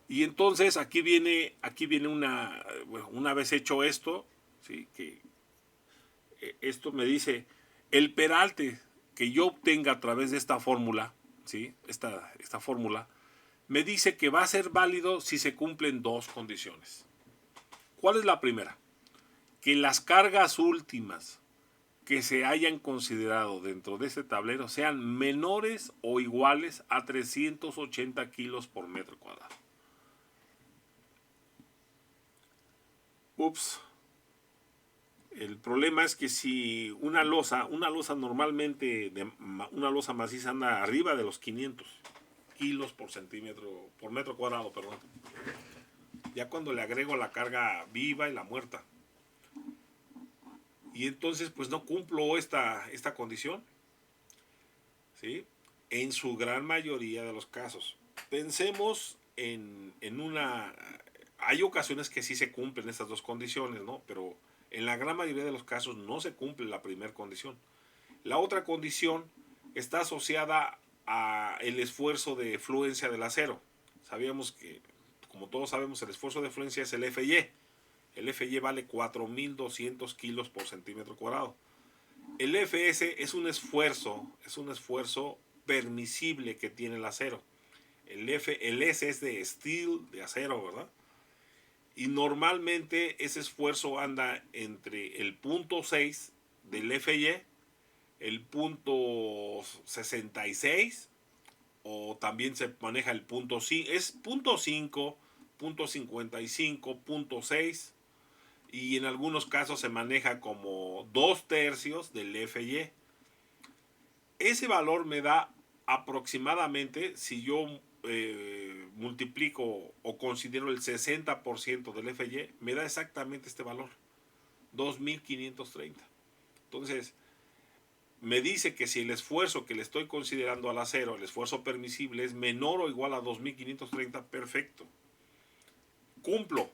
Y entonces aquí viene una vez hecho esto, ¿sí?, que esto me dice el peralte que yo obtenga a través de esta fórmula, ¿sí?, esta fórmula me dice que va a ser válido si se cumplen dos condiciones. ¿Cuál es la primera? Que las cargas últimas que se hayan considerado dentro de este tablero sean menores o iguales a 380 kilos por metro cuadrado. Ups. El problema es que si una losa normalmente, una losa maciza anda arriba de los 500 kilos por metro cuadrado, perdón. Ya cuando le agrego la carga viva y la muerta. Y entonces pues no cumplo esta condición, ¿sí? En su gran mayoría de los casos. Pensemos en una... Hay ocasiones que sí se cumplen estas dos condiciones, ¿no? Pero en la gran mayoría de los casos no se cumple la primera condición. La otra condición está asociada a el esfuerzo de fluencia del acero. Sabíamos que, como todos sabemos, el esfuerzo de fluencia es el FY. El FY vale 4.200 kilos por centímetro cuadrado. El FS es un esfuerzo permisible que tiene el acero. El S es de steel, de acero, ¿verdad? Y normalmente ese esfuerzo anda entre el punto 6 del FY, el punto 66, o también se maneja el punto 5, es punto 5, punto 55, punto 6, y en algunos casos se maneja como 2/3 del FY. Ese valor me da aproximadamente, si yo multiplico o considero el 60% del FY, me da exactamente este valor, 2.530. Entonces, me dice que si el esfuerzo que le estoy considerando al acero, el esfuerzo permisible, es menor o igual a 2.530, perfecto. Cumplo,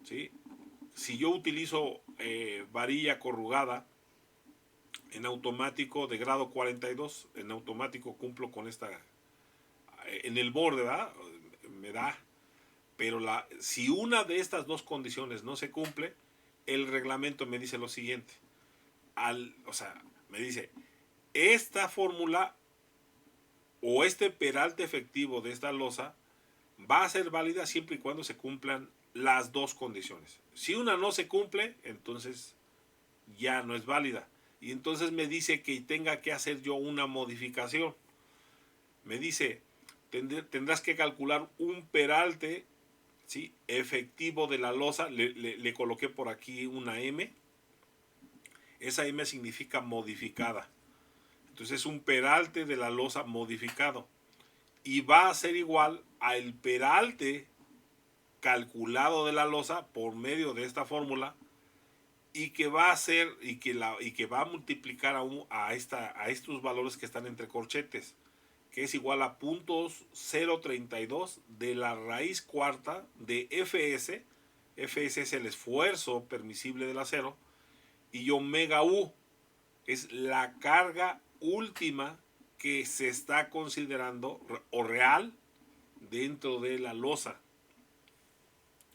¿sí? Si yo utilizo varilla corrugada en automático de grado 42, en automático cumplo con esta, en el borde, ¿verdad? Me da. Pero si una de estas dos condiciones no se cumple, el reglamento me dice lo siguiente. O sea, me dice, esta fórmula o este peralte efectivo de esta losa va a ser válida siempre y cuando se cumplan las dos condiciones. Si una no se cumple, entonces ya no es válida. Y entonces me dice que tenga que hacer yo una modificación. Me dice, tendrás que calcular un peralte, ¿sí?, efectivo de la losa. Le coloqué por aquí una M. Esa M significa modificada. Entonces es un peralte de la losa modificado. Y va a ser igual al peralte calculado de la losa por medio de esta fórmula, y que va a ser y que va a multiplicar a estos valores que están entre corchetes, que es igual a puntos 0.32 de la raíz cuarta de FS. FS es el esfuerzo permisible del acero, y omega U es la carga última que se está considerando o real dentro de la losa.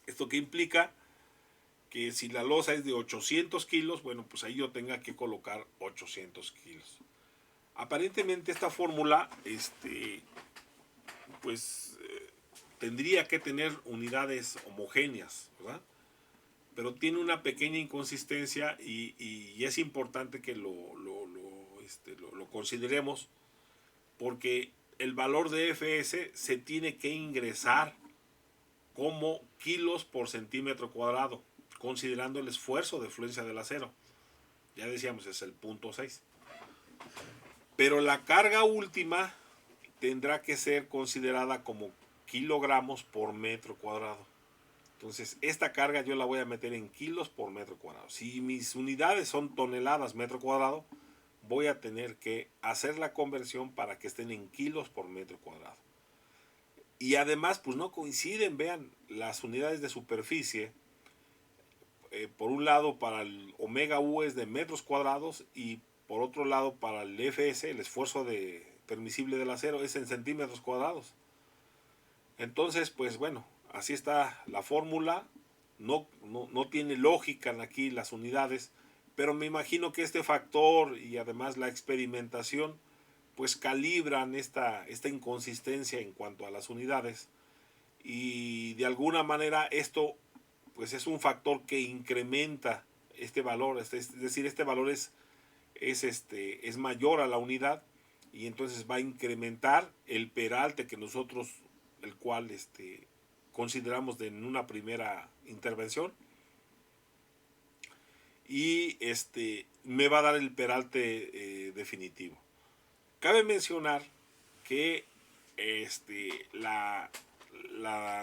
¿Esto qué implica? Que si la losa es de 800 kilos, bueno, pues ahí yo tenga que colocar 800 kilos. Aparentemente esta fórmula, pues tendría que tener unidades homogéneas, ¿verdad? Pero tiene una pequeña inconsistencia, y es importante que lo consideremos, porque el valor de FS se tiene que ingresar como kilos por centímetro cuadrado, considerando el esfuerzo de fluencia del acero. Ya decíamos, es el punto 6. Pero la carga última tendrá que ser considerada como kilogramos por metro cuadrado. Entonces, esta carga yo la voy a meter en kilos por metro cuadrado. Si mis unidades son toneladas metro cuadrado, voy a tener que hacer la conversión para que estén en kilos por metro cuadrado. Y además, pues no coinciden, vean, las unidades de superficie. Por un lado, para el omega U es de metros cuadrados, y por otro lado, para el FS, el esfuerzo permisible del acero, es en centímetros cuadrados. Entonces, pues bueno, así está la fórmula. No tiene lógica aquí las unidades, pero me imagino que este factor y además la experimentación pues calibran esta inconsistencia en cuanto a las unidades, y de alguna manera esto pues es un factor que incrementa este valor, es decir, este valor es mayor a la unidad, y entonces va a incrementar el peralte que nosotros, el cual consideramos en una primera intervención. y me va a dar el peralte definitivo. Cabe mencionar que la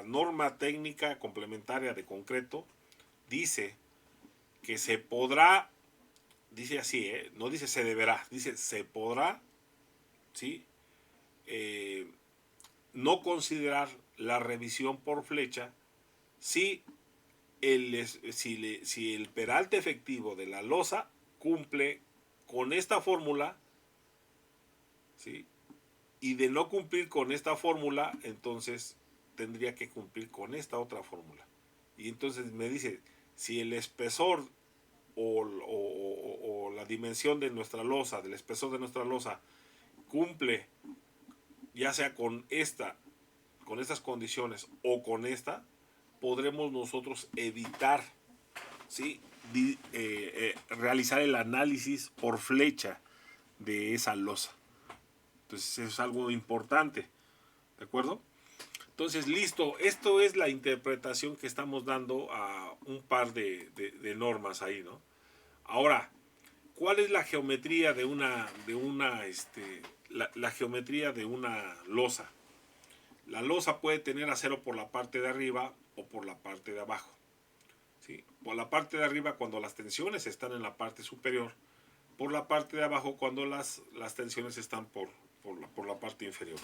norma técnica complementaria de concreto dice que se podrá, dice así, no dice se deberá, dice se podrá, ¿sí? No considerar la revisión por flecha si si el peralte efectivo de la losa cumple con esta fórmula, ¿sí? Y de no cumplir con esta fórmula, entonces tendría que cumplir con esta otra fórmula. Y entonces me dice, si el espesor o la dimensión de nuestra losa, del espesor de nuestra losa, cumple ya sea con estas condiciones o con esta, podremos nosotros evitar, ¿sí? Realizar el análisis por flecha de esa losa. Entonces eso es algo importante, ¿de acuerdo? Entonces, listo, esto es la interpretación que estamos dando a un par de normas ahí, ¿no? Ahora, ¿cuál es la geometría de la geometría de una losa? La losa puede tener acero por la parte de arriba o por la parte de abajo. ¿Sí? Por la parte de arriba cuando las tensiones están en la parte superior, por la parte de abajo cuando las tensiones están por la parte inferior.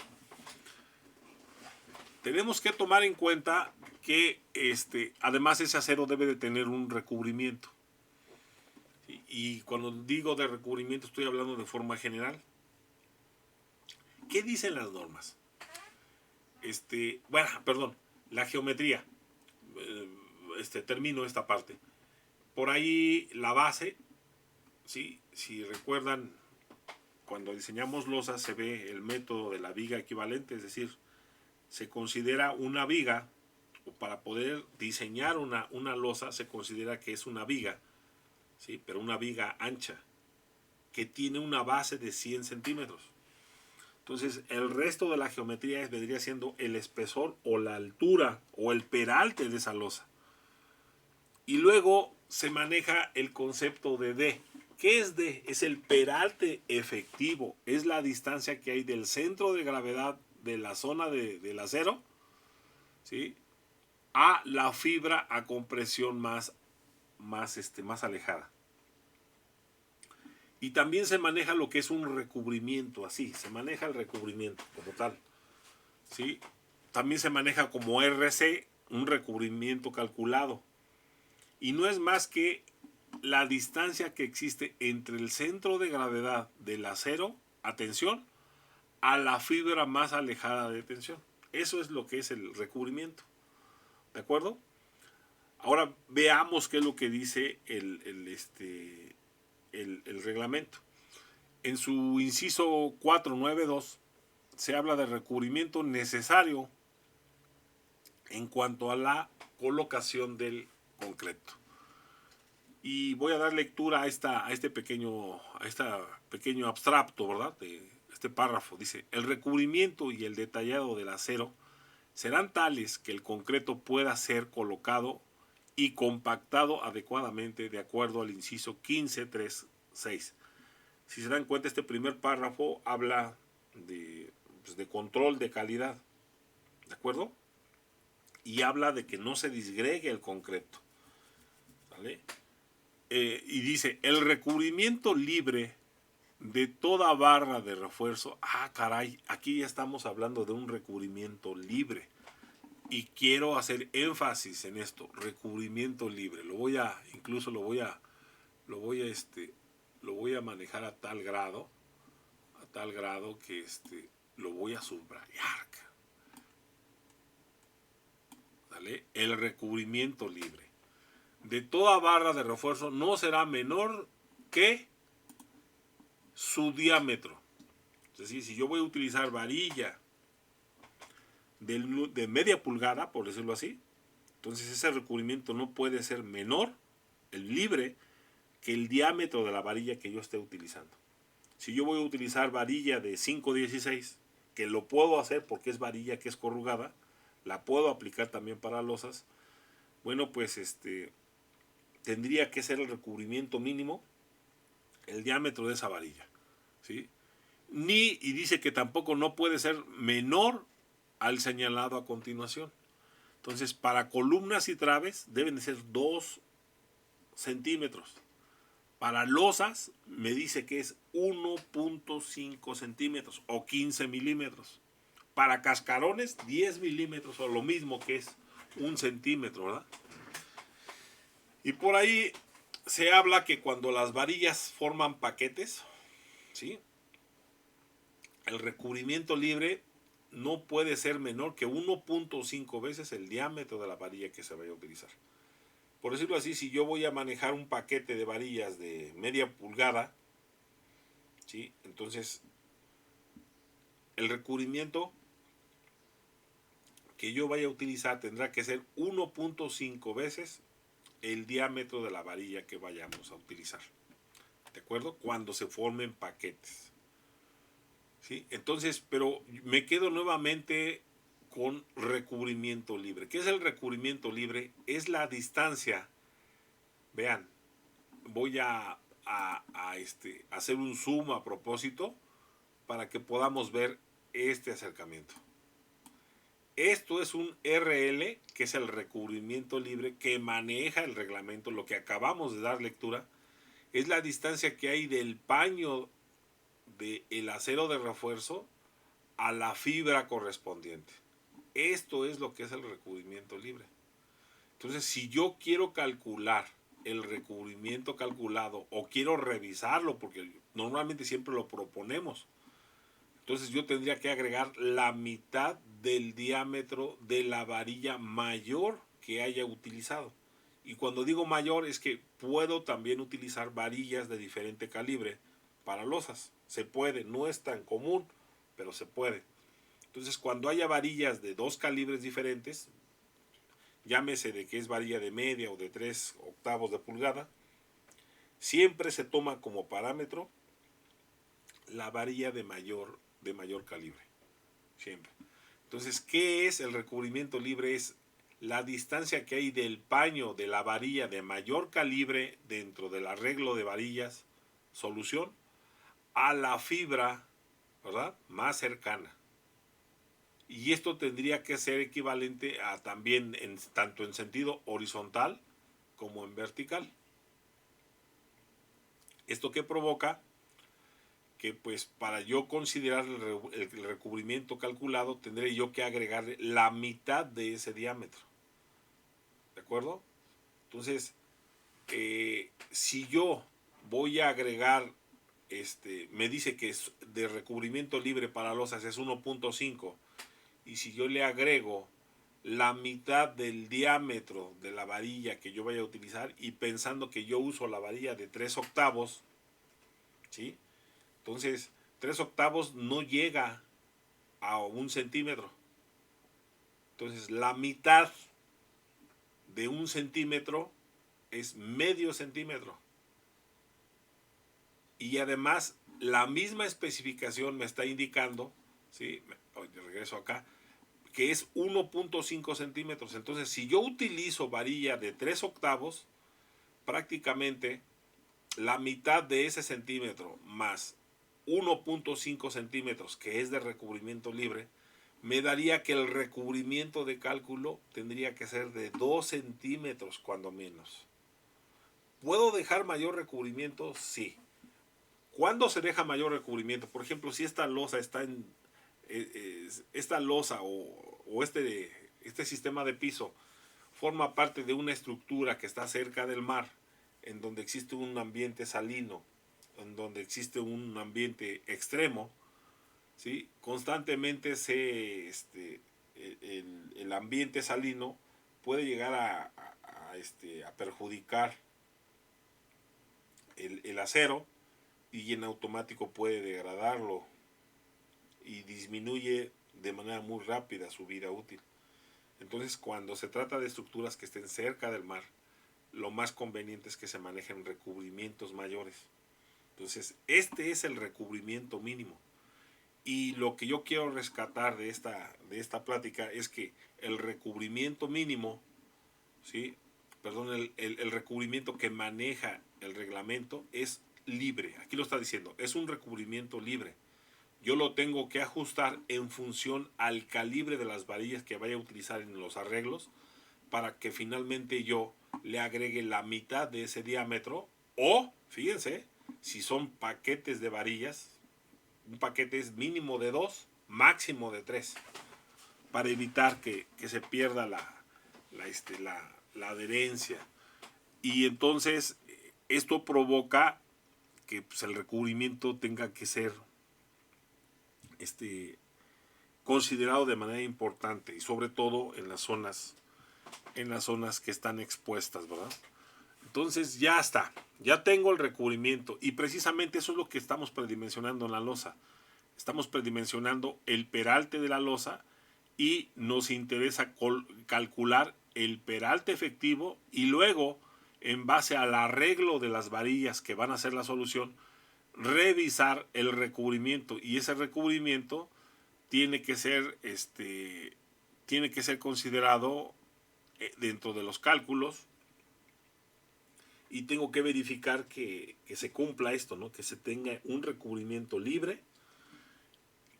Tenemos que tomar en cuenta que además ese acero debe de tener un recubrimiento. Y cuando digo de recubrimiento estoy hablando de forma general. ¿Qué dicen las normas? Bueno, perdón, la geometría. Termino esta parte. Por ahí la base, ¿sí? Si recuerdan, cuando diseñamos losas se ve el método de la viga equivalente, es decir, se considera una viga, o para poder diseñar una losa se considera que es una viga, ¿sí? Pero una viga ancha, que tiene una base de 100 centímetros. Entonces el resto de la geometría vendría siendo el espesor o la altura o el peralte de esa losa. Y luego se maneja el concepto de D. ¿Qué es D? Es el peralte efectivo. Es la distancia que hay del centro de gravedad de la zona del acero, ¿sí? A la fibra a compresión más alejada. Y también se maneja lo que es un recubrimiento, así, se maneja el recubrimiento como tal, ¿sí? También se maneja como RC, un recubrimiento calculado. Y no es más que la distancia que existe entre el centro de gravedad del acero, atención, a la fibra más alejada de tensión. Eso es lo que es el recubrimiento. ¿De acuerdo? Ahora veamos qué es lo que dice el reglamento. En su inciso 492 se habla de recubrimiento necesario en cuanto a la colocación del concreto. Y voy a dar lectura a este pequeño abstracto, ¿verdad? De este párrafo. Dice, el recubrimiento y el detallado del acero serán tales que el concreto pueda ser colocado y compactado adecuadamente de acuerdo al inciso 15.3.6. Si se dan cuenta, este primer párrafo habla de control de calidad, ¿de acuerdo? Y habla de que no se disgregue el concreto, ¿vale? Y dice, el recubrimiento libre de toda barra de refuerzo. Ah, caray, aquí ya estamos hablando de un recubrimiento libre. Y quiero hacer énfasis en esto, recubrimiento libre. Lo voy a manejar a tal grado que lo voy a subrayar. ¿Vale? El recubrimiento libre de toda barra de refuerzo no será menor que su diámetro. Es decir, si yo voy a utilizar varilla de media pulgada, por decirlo así, entonces ese recubrimiento no puede ser menor, el libre, que el diámetro de la varilla que yo esté utilizando. Si yo voy a utilizar varilla de 5.16, que lo puedo hacer porque es varilla que es corrugada, la puedo aplicar también para losas, bueno, pues tendría que ser el recubrimiento mínimo el diámetro de esa varilla, ¿sí? Y dice que tampoco no puede ser menor al señalado a continuación. Entonces, para columnas y traves deben de ser 2 centímetros. Para losas me dice que es 1.5 centímetros o 15 milímetros. Para cascarones 10 milímetros o lo mismo, que es 1 centímetro, ¿verdad? Y por ahí se habla que cuando las varillas forman paquetes, ¿sí?, el recubrimiento libre no puede ser menor que 1.5 veces el diámetro de la varilla que se vaya a utilizar. Por decirlo así, si yo voy a manejar un paquete de varillas de media pulgada, ¿sí?, entonces el recubrimiento que yo vaya a utilizar tendrá que ser 1.5 veces el diámetro de la varilla que vayamos a utilizar. ¿De acuerdo? Cuando se formen paquetes. ¿Sí? Entonces, pero me quedo nuevamente con recubrimiento libre. ¿Qué es el recubrimiento libre? Es la distancia. Vean, voy a hacer un zoom a propósito para que podamos ver este acercamiento. Esto es un RL, que es el recubrimiento libre que maneja el reglamento. Lo que acabamos de dar lectura es la distancia que hay del paño del acero de refuerzo a la fibra correspondiente. Esto es lo que es el recubrimiento libre. Entonces, si yo quiero calcular el recubrimiento calculado o quiero revisarlo, porque normalmente siempre lo proponemos, entonces yo tendría que agregar la mitad del diámetro de la varilla mayor que haya utilizado. Y cuando digo mayor es que puedo también utilizar varillas de diferente calibre para losas. Se puede, no es tan común, pero se puede. Entonces, cuando haya varillas de 2 calibres diferentes, llámese de que es varilla de media o de 3/8 de pulgada, siempre se toma como parámetro la varilla de mayor calibre. Siempre. Entonces, ¿qué es el recubrimiento libre? Es la distancia que hay del paño de la varilla de mayor calibre dentro del arreglo de varillas solución a la fibra, ¿verdad?, más cercana. Y esto tendría que ser equivalente a también tanto en sentido horizontal como en vertical. Esto que provoca que, pues, para yo considerar el recubrimiento calculado tendré yo que agregarle la mitad de ese diámetro. ¿De acuerdo? Entonces, si yo voy a agregar, me dice que es de recubrimiento libre para losas es 1.5, y si yo le agrego la mitad del diámetro de la varilla que yo vaya a utilizar, y pensando que yo uso la varilla de 3/8, ¿sí?, entonces 3/8 no llega a 1 centímetro. Entonces la mitad de 1 centímetro es medio centímetro. Y además la misma especificación me está indicando, ¿sí?, regreso acá, que es 1.5 centímetros. Entonces, si yo utilizo varilla de 3/8, prácticamente la mitad de ese centímetro más 1.5 centímetros, que es de recubrimiento libre, me daría que el recubrimiento de cálculo tendría que ser de 2 centímetros cuando menos. ¿Puedo dejar mayor recubrimiento? Sí. ¿Cuándo se deja mayor recubrimiento? Por ejemplo, si esta losa está en esta losa o este sistema de piso forma parte de una estructura que está cerca del mar, en donde existe un ambiente salino, en donde existe un ambiente extremo, ¿sí?, constantemente el ambiente salino puede llegar a perjudicar el acero, y en automático puede degradarlo y disminuye de manera muy rápida su vida útil. Entonces, cuando se trata de estructuras que estén cerca del mar, lo más conveniente es que se manejen recubrimientos mayores. Entonces, este es el recubrimiento mínimo. Y lo que yo quiero rescatar de esta plática es que el recubrimiento mínimo, ¿sí?, perdón, el recubrimiento que maneja el reglamento es libre. Aquí lo está diciendo, es un recubrimiento libre. Yo lo tengo que ajustar en función al calibre de las varillas que vaya a utilizar en los arreglos para que finalmente yo le agregue la mitad de ese diámetro, o, fíjense, si son paquetes de varillas, un paquete es mínimo de 2, máximo de 3, para evitar que se pierda la adherencia. Y entonces esto provoca que pues, el recubrimiento tenga que ser considerado de manera importante, y sobre todo en las zonas que están expuestas, ¿verdad? Entonces ya está, ya tengo el recubrimiento, y precisamente eso es lo que estamos predimensionando en la losa. Estamos predimensionando el peralte de la losa y nos interesa calcular el peralte efectivo, y luego, en base al arreglo de las varillas que van a ser la solución, revisar el recubrimiento, y ese recubrimiento tiene que ser considerado dentro de los cálculos, y tengo que verificar que se cumpla esto, ¿no? Que se tenga un recubrimiento libre,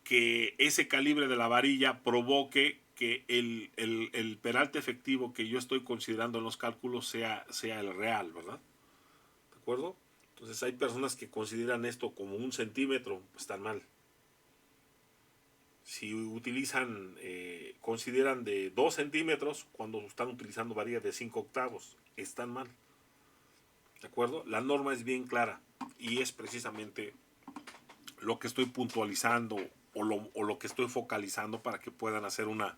que ese calibre de la varilla provoque que el peralte efectivo que yo estoy considerando en los cálculos sea el real, ¿verdad? ¿De acuerdo? Entonces hay personas que consideran esto como 1 centímetro, pues están mal. Si consideran de 2 centímetros cuando están utilizando varillas de 5 octavos, están mal. ¿De acuerdo? La norma es bien clara, y es precisamente lo que estoy puntualizando o lo que estoy focalizando para que puedan hacer una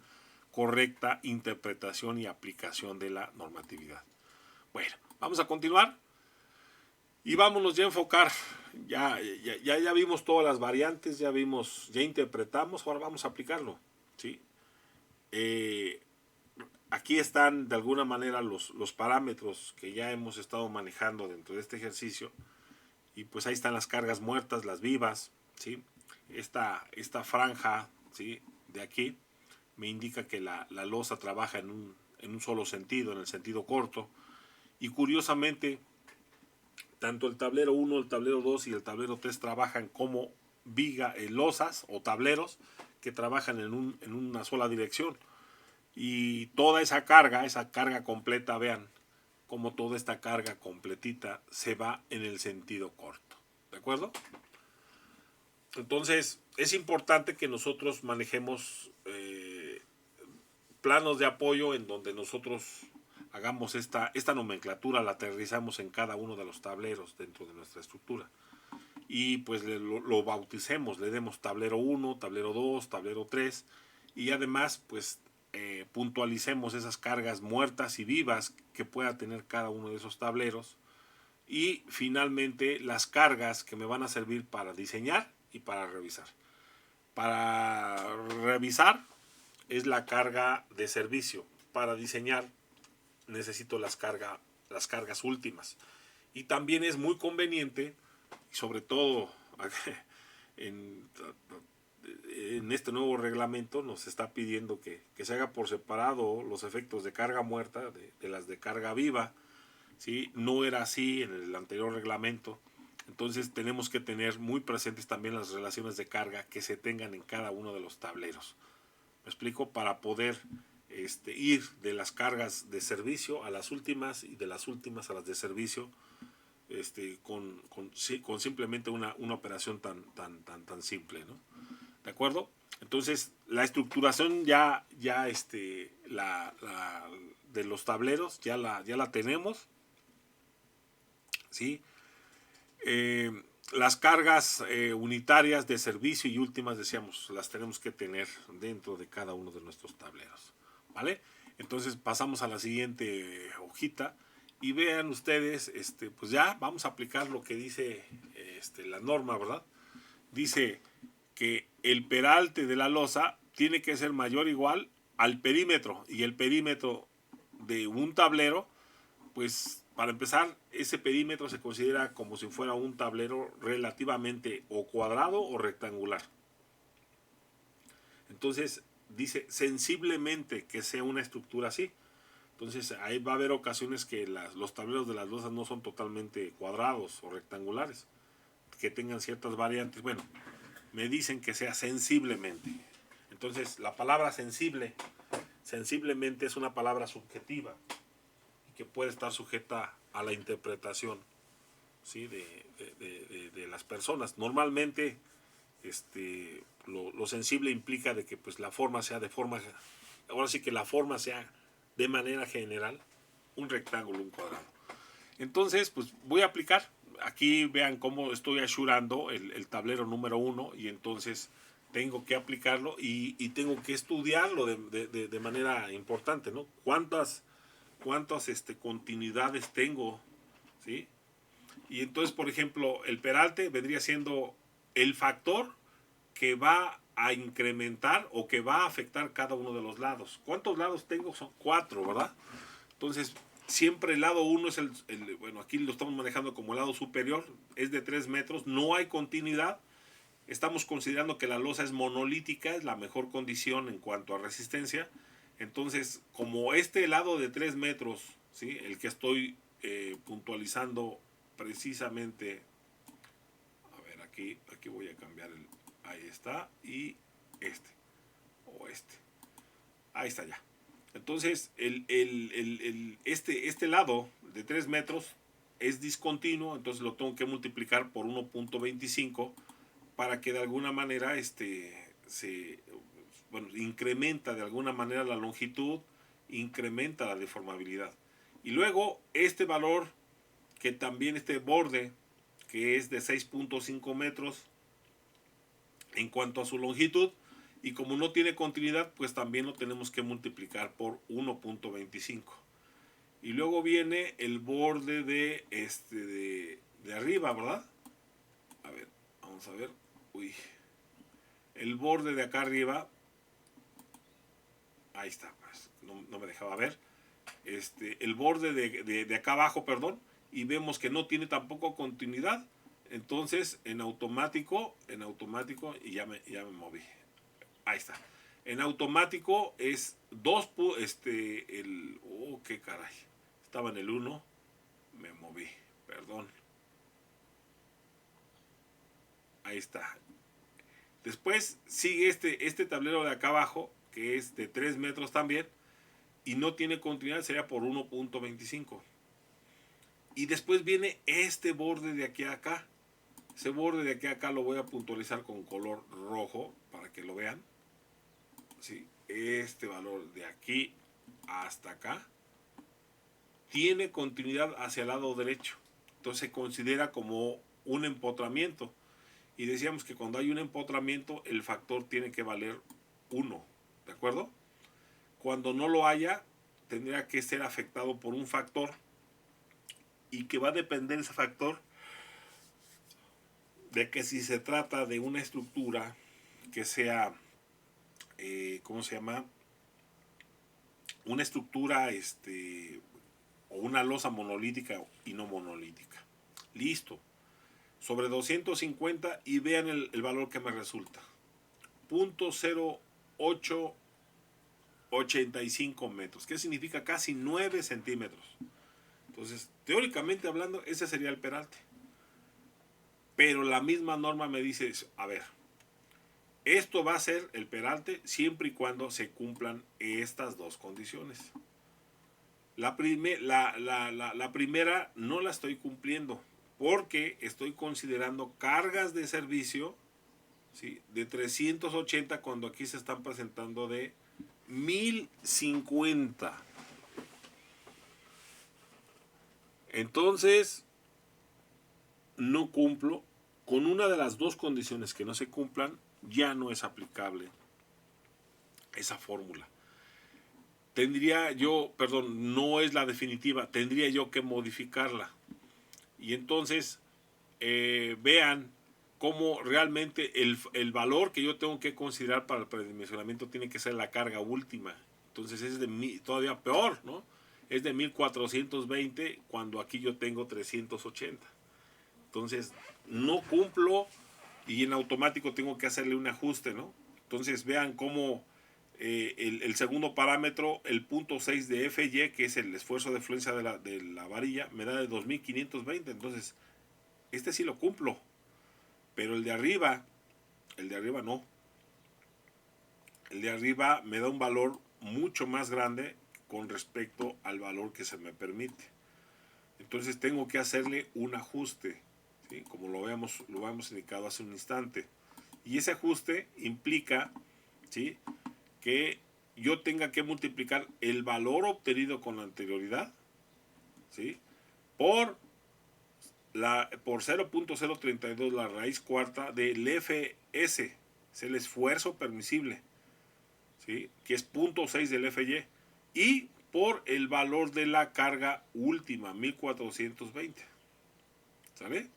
correcta interpretación y aplicación de la normatividad. Bueno, vamos a continuar y vámonos ya a enfocar. Ya vimos todas las variantes, ya interpretamos, ahora vamos a aplicarlo, ¿sí? Aquí están de alguna manera los parámetros que ya hemos estado manejando dentro de este ejercicio, y pues ahí están las cargas muertas, las vivas, ¿sí? Esta franja, ¿sí?, de aquí me indica que la losa trabaja en un solo sentido, en el sentido corto, y curiosamente tanto el tablero 1, el tablero 2 y el tablero 3 trabajan como losas o tableros que trabajan en una sola dirección, y toda esa carga completa, vean como toda esta carga completita se va en el sentido corto, ¿de acuerdo? Entonces es importante que nosotros manejemos planos de apoyo en donde nosotros hagamos esta nomenclatura, la aterrizamos en cada uno de los tableros dentro de nuestra estructura, y pues lo bauticemos, le demos tablero 1, tablero 2, tablero 3, y además pues puntualicemos esas cargas muertas y vivas que pueda tener cada uno de esos tableros, y finalmente las cargas que me van a servir para diseñar y para revisar. Para revisar es la carga de servicio, para diseñar necesito las cargas últimas, y también es muy conveniente, y sobre todo en este nuevo reglamento nos está pidiendo que se haga por separado los efectos de carga muerta de las de carga viva, ¿sí? No era así en el anterior reglamento. Entonces tenemos que tener muy presentes también las relaciones de carga que se tengan en cada uno de los tableros. ¿Me explico? Para poder ir de las cargas de servicio a las últimas, y de las últimas a las de servicio, con simplemente una operación tan simple, ¿no? ¿De acuerdo? Entonces la estructuración de los tableros ya la tenemos, ¿sí? Las cargas unitarias de servicio y últimas, decíamos, las tenemos que tener dentro de cada uno de nuestros tableros, ¿vale? Entonces pasamos a la siguiente hojita, y vean ustedes, pues ya vamos a aplicar lo que dice la norma, ¿verdad? Dice que el peralte de la losa tiene que ser mayor o igual al perímetro, y el perímetro de un tablero, pues para empezar, ese perímetro se considera como si fuera un tablero relativamente o cuadrado o rectangular. Entonces dice sensiblemente que sea una estructura así. Entonces ahí va a haber ocasiones que los tableros de las losas no son totalmente cuadrados o rectangulares, que tengan ciertas variantes. Bueno, me dicen que sea sensiblemente. Entonces la palabra sensiblemente es una palabra subjetiva y que puede estar sujeta a la interpretación, ¿sí? de las personas. Normalmente lo sensible implica de que pues la forma sea de forma, ahora sí que la forma sea de manera general un rectángulo, un cuadrado. Entonces pues voy a aplicar, aquí vean cómo estoy asurando el tablero número 1 y entonces tengo que aplicarlo y tengo que estudiarlo de manera importante, ¿no? ¿Cuántas continuidades tengo? ¿Sí? Y entonces, por ejemplo, el peralte vendría siendo el factor que va a incrementar o que va a afectar cada uno de los lados. ¿Cuántos lados tengo? Son 4, ¿verdad? Entonces, siempre el lado 1 es bueno, aquí lo estamos manejando como el lado superior, es de 3 metros, no hay continuidad. Estamos considerando que la losa es monolítica, es la mejor condición en cuanto a resistencia. Entonces, como este lado de 3 metros, ¿sí? El que estoy puntualizando precisamente, a ver, aquí voy a cambiar ahí está, y o ahí está ya. Entonces, este lado de 3 metros es discontinuo, entonces lo tengo que multiplicar por 1.25 para que de alguna manera incrementa de alguna manera la longitud, incrementa la deformabilidad. Y luego este valor, que también este borde, que es de 6.5 metros en cuanto a su longitud, y como no tiene continuidad, pues también lo tenemos que multiplicar por 1.25. Y luego viene el borde de arriba, ¿verdad? A ver, vamos a ver. Uy. El borde de acá arriba, ahí está, pues, no me dejaba ver. El borde de acá abajo, perdón, y vemos que no tiene tampoco continuidad. Entonces, en automático, y ya me moví. Ahí está. En automático es 2, qué caray. Estaba en el 1, me moví, perdón. Ahí está. Después sigue este tablero de acá abajo, que es de 3 metros también, y no tiene continuidad, sería por 1.25. Y después viene este borde de aquí a acá. Ese borde de aquí a acá lo voy a puntualizar con color rojo para que lo vean. ¿Sí? Este valor de aquí hasta acá tiene continuidad hacia el lado derecho. Entonces se considera como un empotramiento. Y decíamos que cuando hay un empotramiento, el factor tiene que valer 1. ¿De acuerdo? Cuando no lo haya, tendría que ser afectado por un factor, y que va a depender ese factor de que si se trata de una estructura que sea, ¿cómo se llama? Una estructura o una losa monolítica y no monolítica. Listo. Sobre 250 y vean el valor que me resulta. 0.0885 metros. ¿Qué significa? Casi 9 centímetros. Entonces, teóricamente hablando, ese sería el peralte. Pero la misma norma me dice, a ver, esto va a ser el peralte siempre y cuando se cumplan estas dos condiciones. La primera no la estoy cumpliendo porque estoy considerando cargas de servicio, ¿sí?, de 380 cuando aquí se están presentando de 1050. Entonces, no cumplo. Con una de las dos condiciones que no se cumplan, ya no es aplicable esa fórmula. Tendría yo, perdón, no es la definitiva, tendría yo que modificarla. Y entonces, vean cómo realmente el valor que yo tengo que considerar para el predimensionamiento tiene que ser la carga última. Entonces es todavía peor, ¿no? Es de 1420 cuando aquí yo tengo 380. Entonces no cumplo y en automático tengo que hacerle un ajuste, ¿no? Entonces vean cómo El segundo parámetro, el punto 6 de FY, que es el esfuerzo de fluencia de la varilla, me da de 2520. Entonces, este sí lo cumplo. Pero el de arriba no. El de arriba me da un valor mucho más grande con respecto al valor que se me permite. Entonces tengo que hacerle un ajuste, ¿sí? Como lo habíamos indicado hace un instante. Y ese ajuste implica, ¿sí?, que yo tenga que multiplicar el valor obtenido con la anterioridad, ¿sí?, por 0.032, la raíz cuarta del FS, es el esfuerzo permisible, ¿sí?, que es 0.6 del FY, y por el valor de la carga última, 1420. ¿Sale?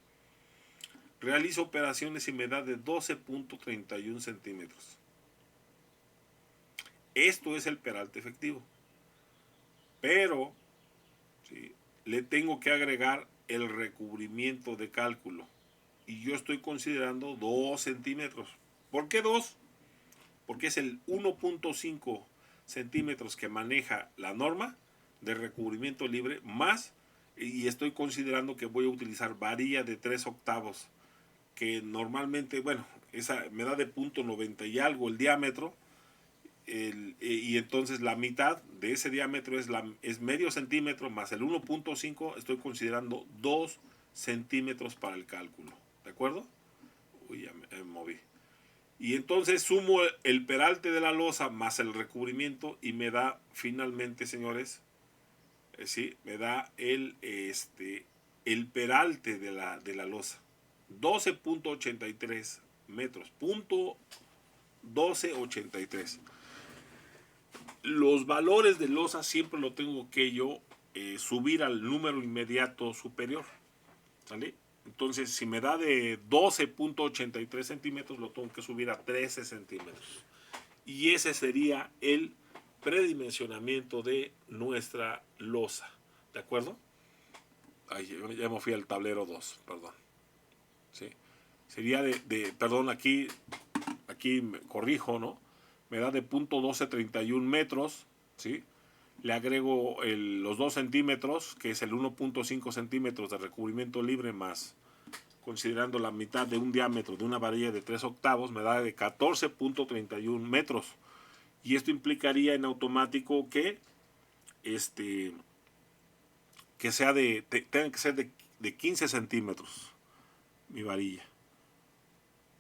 Realizo operaciones y me da de 12.31 centímetros. Esto es el peralte efectivo. Pero, ¿sí?, le tengo que agregar el recubrimiento de cálculo. Y yo estoy considerando 2 centímetros. ¿Por qué 2? Porque es el 1.5 centímetros que maneja la norma de recubrimiento libre, más, y estoy considerando que voy a utilizar varilla de 3 octavos, que normalmente, bueno, esa me da de 0.90 y algo el diámetro, y entonces la mitad de ese diámetro es medio centímetro más el 1.5, estoy considerando 2 centímetros para el cálculo. ¿De acuerdo? Uy, ya me moví. Y entonces sumo el peralte de la losa más el recubrimiento y me da finalmente, señores, ¿sí?, me da el peralte de la losa. 12.83 metros. Punto 1283. Los valores de losa siempre lo tengo que yo subir al número inmediato superior. ¿Sale? Entonces, si me da de 12.83 centímetros, lo tengo que subir a 13 centímetros. Y ese sería el predimensionamiento de nuestra losa. ¿De acuerdo? Ay, ya me fui al tablero 2, perdón. ¿Sí? Sería perdón, aquí me corrijo, ¿no? Me da de 0.1231 metros, ¿sí? Le agrego los 2 centímetros, que es el 1.5 centímetros de recubrimiento libre, más, considerando la mitad de un diámetro de una varilla de 3 octavos, me da de 14.31 metros. Y esto implicaría en automático que sea tenga que ser de 15 centímetros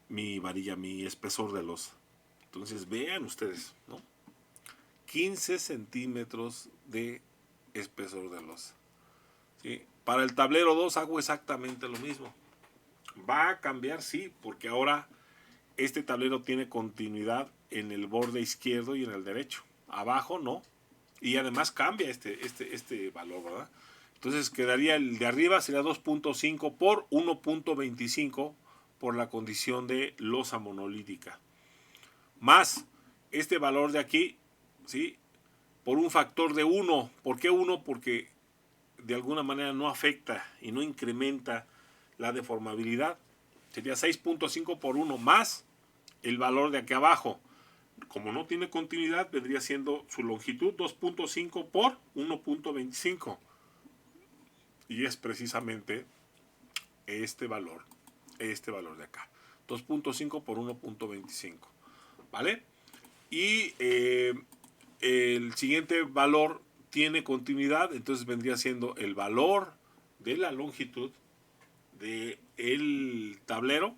mi espesor de losa. Entonces vean ustedes, ¿no? 15 centímetros de espesor de losa. ¿Sí? Para el tablero 2 hago exactamente lo mismo. Va a cambiar, sí, porque ahora este tablero tiene continuidad en el borde izquierdo y en el derecho. Abajo no. Y además cambia este valor, ¿verdad? Entonces quedaría el de arriba, sería 2.5 por 1.25 por la condición de losa monolítica. Más este valor de aquí, ¿sí?, por un factor de 1. ¿Por qué 1? Porque de alguna manera no afecta y no incrementa la deformabilidad. Sería 6.5 por 1 más el valor de aquí abajo. Como no tiene continuidad, vendría siendo su longitud 2.5 por 1.25. Y es precisamente este valor de acá. 2.5 por 1.25. ¿Vale? Y el siguiente valor tiene continuidad, entonces vendría siendo el valor de la longitud del tablero,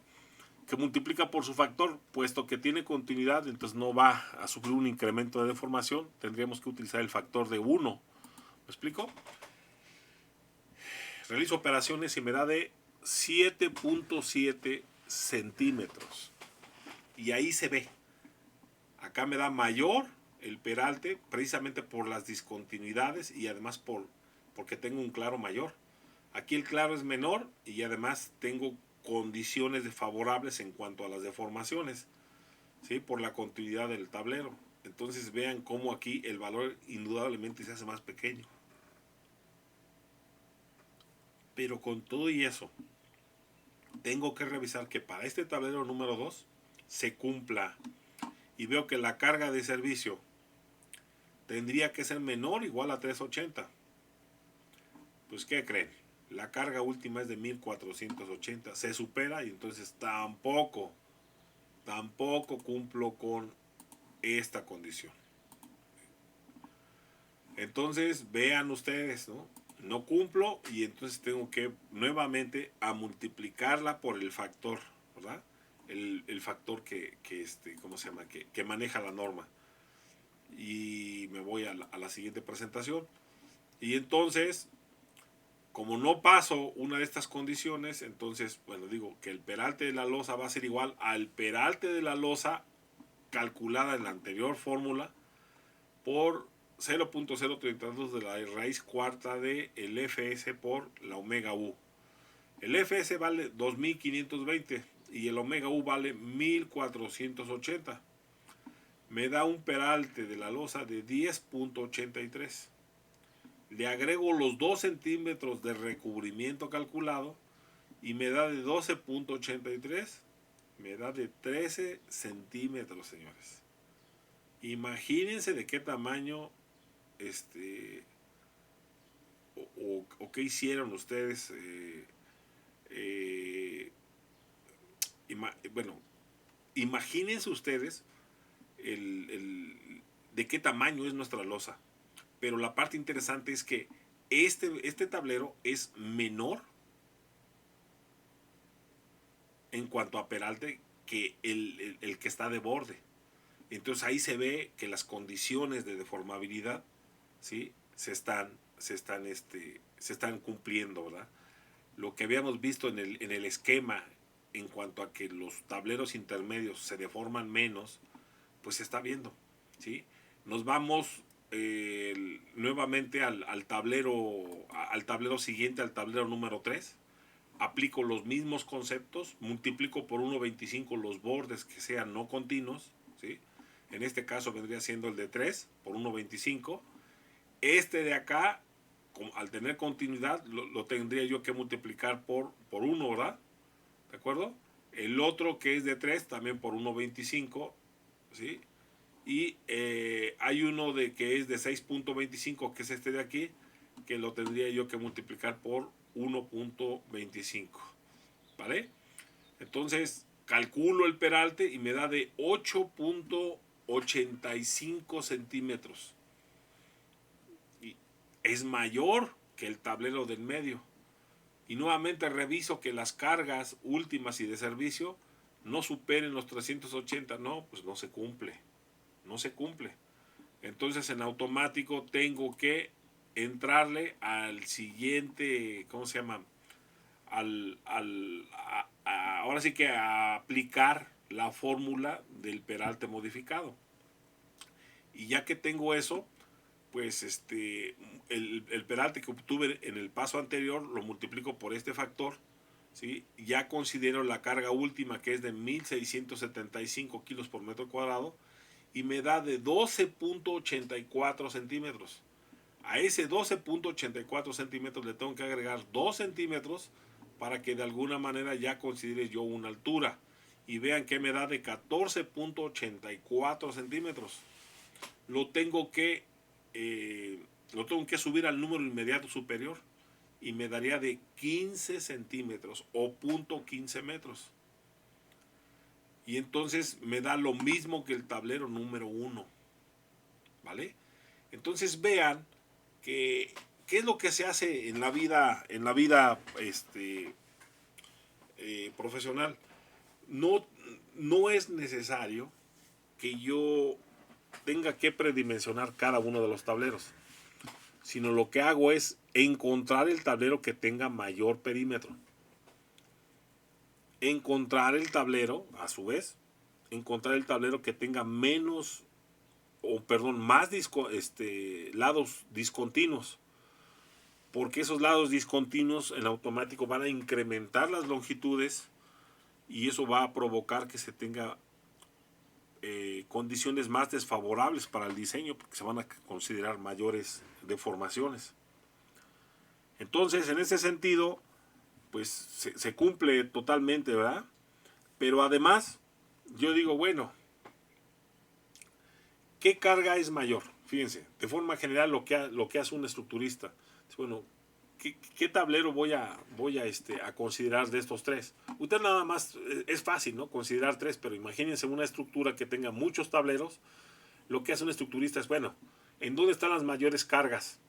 que multiplica por su factor, puesto que tiene continuidad, entonces no va a sufrir un incremento de deformación, tendríamos que utilizar el factor de 1. ¿Me explico? Realizo operaciones y me da de 7.7 centímetros. Y ahí se ve. Acá me da mayor el peralte, precisamente por las discontinuidades y además porque tengo un claro mayor. Aquí el claro es menor y además tengo condiciones favorables en cuanto a las deformaciones, ¿sí?, por la continuidad del tablero. Entonces vean cómo aquí el valor indudablemente se hace más pequeño. Pero con todo y eso, tengo que revisar que para este tablero número 2 se cumpla y veo que la carga de servicio tendría que ser menor o igual a 380. Pues ¿qué creen? La carga última es de 1480, se supera y entonces tampoco cumplo con esta condición. Entonces vean ustedes, ¿no? No cumplo y entonces tengo que nuevamente a multiplicarla por el factor, ¿verdad? El factor ¿cómo se llama? Que maneja la norma. Y me voy a la siguiente presentación. Y entonces, como no paso una de estas condiciones, entonces, bueno, digo que el peralte de la losa va a ser igual al peralte de la losa calculada en la anterior fórmula por 0.032 de la raíz cuarta de el Fs por la omega U. El Fs vale 2520 y el omega U vale 1480. Me da un peralte de la losa de 10.83. Le agrego los 2 centímetros de recubrimiento calculado y me da de 12.83. Me da de 13 centímetros, señores. Imagínense de qué tamaño o qué hicieron ustedes. Bueno, imagínense ustedes de qué tamaño es nuestra losa. Pero la parte interesante es que este tablero es menor en cuanto a peralte que el que está de borde. Entonces ahí se ve que las condiciones de deformabilidad, ¿sí? se están cumpliendo, ¿verdad? Lo que habíamos visto en el esquema en cuanto a que los tableros intermedios se deforman menos, pues se está viendo, ¿sí? Nos vamos nuevamente al tablero siguiente, al tablero número 3. Aplico los mismos conceptos, multiplico por 1.25 los bordes que sean no continuos, ¿sí? En este caso vendría siendo el de 3 por 1.25. Este de acá, al tener continuidad, lo tendría yo que multiplicar por 1, ¿verdad? ¿De acuerdo? El otro que es de 3 también por 1.25, ¿sí? Y hay uno que es de 6.25, que es este de aquí, que lo tendría yo que multiplicar por 1.25, ¿vale? Entonces calculo el peralte y me da de 8.85 centímetros. Y es mayor que el tablero del medio. Y nuevamente reviso que las cargas últimas y de servicio no superen los 380. No, pues no se cumple. No se cumple. Entonces en automático tengo que entrarle al siguiente, ¿cómo se llama? Ahora sí que a aplicar la fórmula del peralte modificado. Y ya que tengo eso, pues el peralte que obtuve en el paso anterior lo multiplico por este factor, ¿sí? Ya considero la carga última, que es de 1675 kilos por metro cuadrado, y me da de 12.84 centímetros. A ese 12.84 centímetros le tengo que agregar 2 centímetros para que de alguna manera ya considere yo una altura. Y vean que me da de 14.84 centímetros. Lo tengo que subir al número inmediato superior y me daría de 15 centímetros o 0.15 metros. Y entonces me da lo mismo que el tablero número 1. ¿Vale? Entonces vean que qué es lo que se hace en la vida profesional. No es necesario que yo tenga que predimensionar cada uno de los tableros, sino lo que hago es encontrar el tablero que tenga mayor perímetro. Encontrar el tablero, a su vez, encontrar el tablero que tenga más lados discontinuos, porque esos lados discontinuos en automático van a incrementar las longitudes y eso va a provocar que se tenga condiciones más desfavorables para el diseño, porque se van a considerar mayores deformaciones. Entonces, en ese sentido, pues se cumple totalmente, ¿verdad? Pero además, yo digo, bueno, ¿Qué carga es mayor? Fíjense, de forma general lo que hace un estructurista. Bueno, ¿qué tablero voy a considerar de estos tres? Usted nada más, es fácil, ¿no? Considerar tres, pero imagínense una estructura que tenga muchos tableros. Lo que hace un estructurista es, bueno, ¿en dónde están las mayores cargas?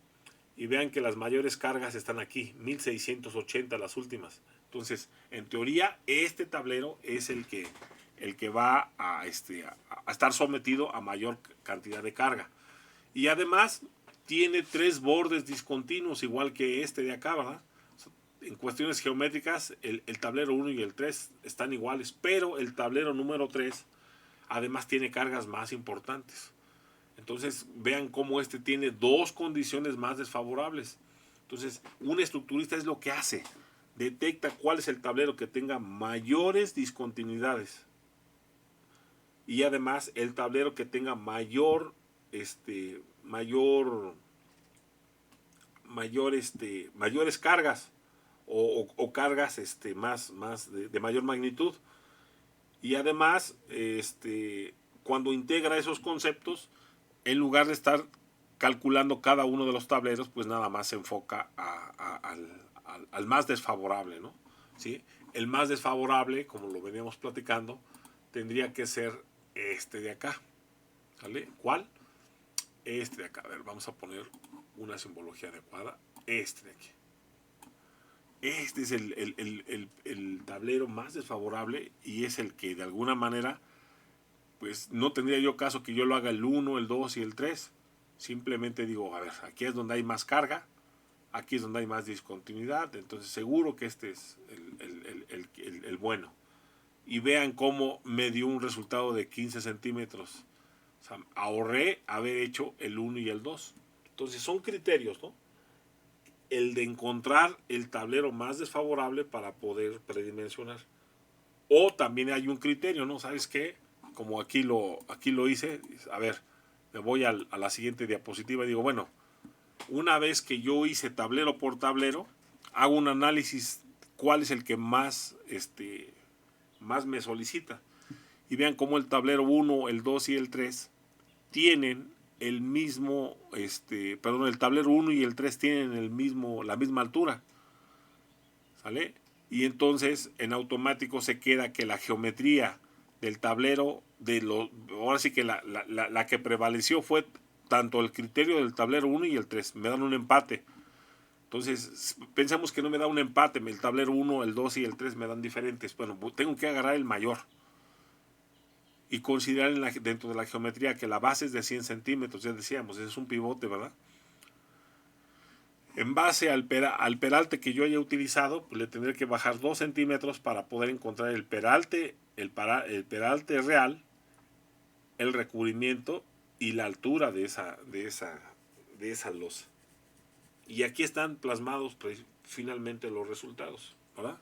Y vean que las mayores cargas están aquí, 1680 las últimas. Entonces, en teoría, este tablero es el que va a estar sometido a mayor cantidad de carga. Y además tiene tres bordes discontinuos, igual que este de acá, ¿verdad? En cuestiones geométricas, el tablero 1 y el 3 están iguales, pero el tablero número 3 además tiene cargas más importantes. Entonces vean cómo este tiene dos condiciones más desfavorables. Entonces un estructurista es lo que hace, detecta cuál es el tablero que tenga mayores discontinuidades y además el tablero que tenga mayores cargas o cargas más de mayor magnitud. Y además cuando integra esos conceptos, en lugar de estar calculando cada uno de los tableros, pues nada más se enfoca al más desfavorable, ¿no? ¿Sí? El más desfavorable, como lo veníamos platicando, tendría que ser este de acá. ¿Sale? ¿Cuál? Este de acá. A ver, vamos a poner una simbología adecuada. Este de aquí. Este es el tablero más desfavorable y es el que de alguna manera, pues no tendría yo caso que yo lo haga el 1, el 2 y el 3. Simplemente digo, a ver, aquí es donde hay más carga, aquí es donde hay más discontinuidad, entonces seguro que este es el bueno. Y vean cómo me dio un resultado de 15 centímetros. O sea, ahorré haber hecho el 1 y el 2. Entonces son criterios, ¿no? El de encontrar el tablero más desfavorable para poder predimensionar. O también hay un criterio, ¿no? ¿Sabes qué? Como aquí lo hice, a ver, me voy a la siguiente diapositiva y digo, bueno, una vez que yo hice tablero por tablero, hago un análisis cuál es el que más me solicita. Y vean cómo el tablero 1, el 2 y el 3 tienen el mismo, el tablero 1 y el 3 tienen la misma altura. ¿Sale? Y entonces en automático se queda que la geometría del tablero, ahora sí que la que prevaleció fue tanto el criterio del tablero 1 y el 3. Me dan un empate. Entonces, pensamos que no me da un empate. El tablero 1, el 2 y el 3 me dan diferentes. Bueno, tengo que agarrar el mayor. Y considerar dentro de la geometría que la base es de 100 centímetros. Ya decíamos, ese es un pivote, ¿verdad? En base al peralte que yo haya utilizado, pues le tendré que bajar 2 centímetros para poder encontrar el peralte real, el recubrimiento y la altura de esa losa. Y aquí están plasmados pues, finalmente los resultados, ¿verdad?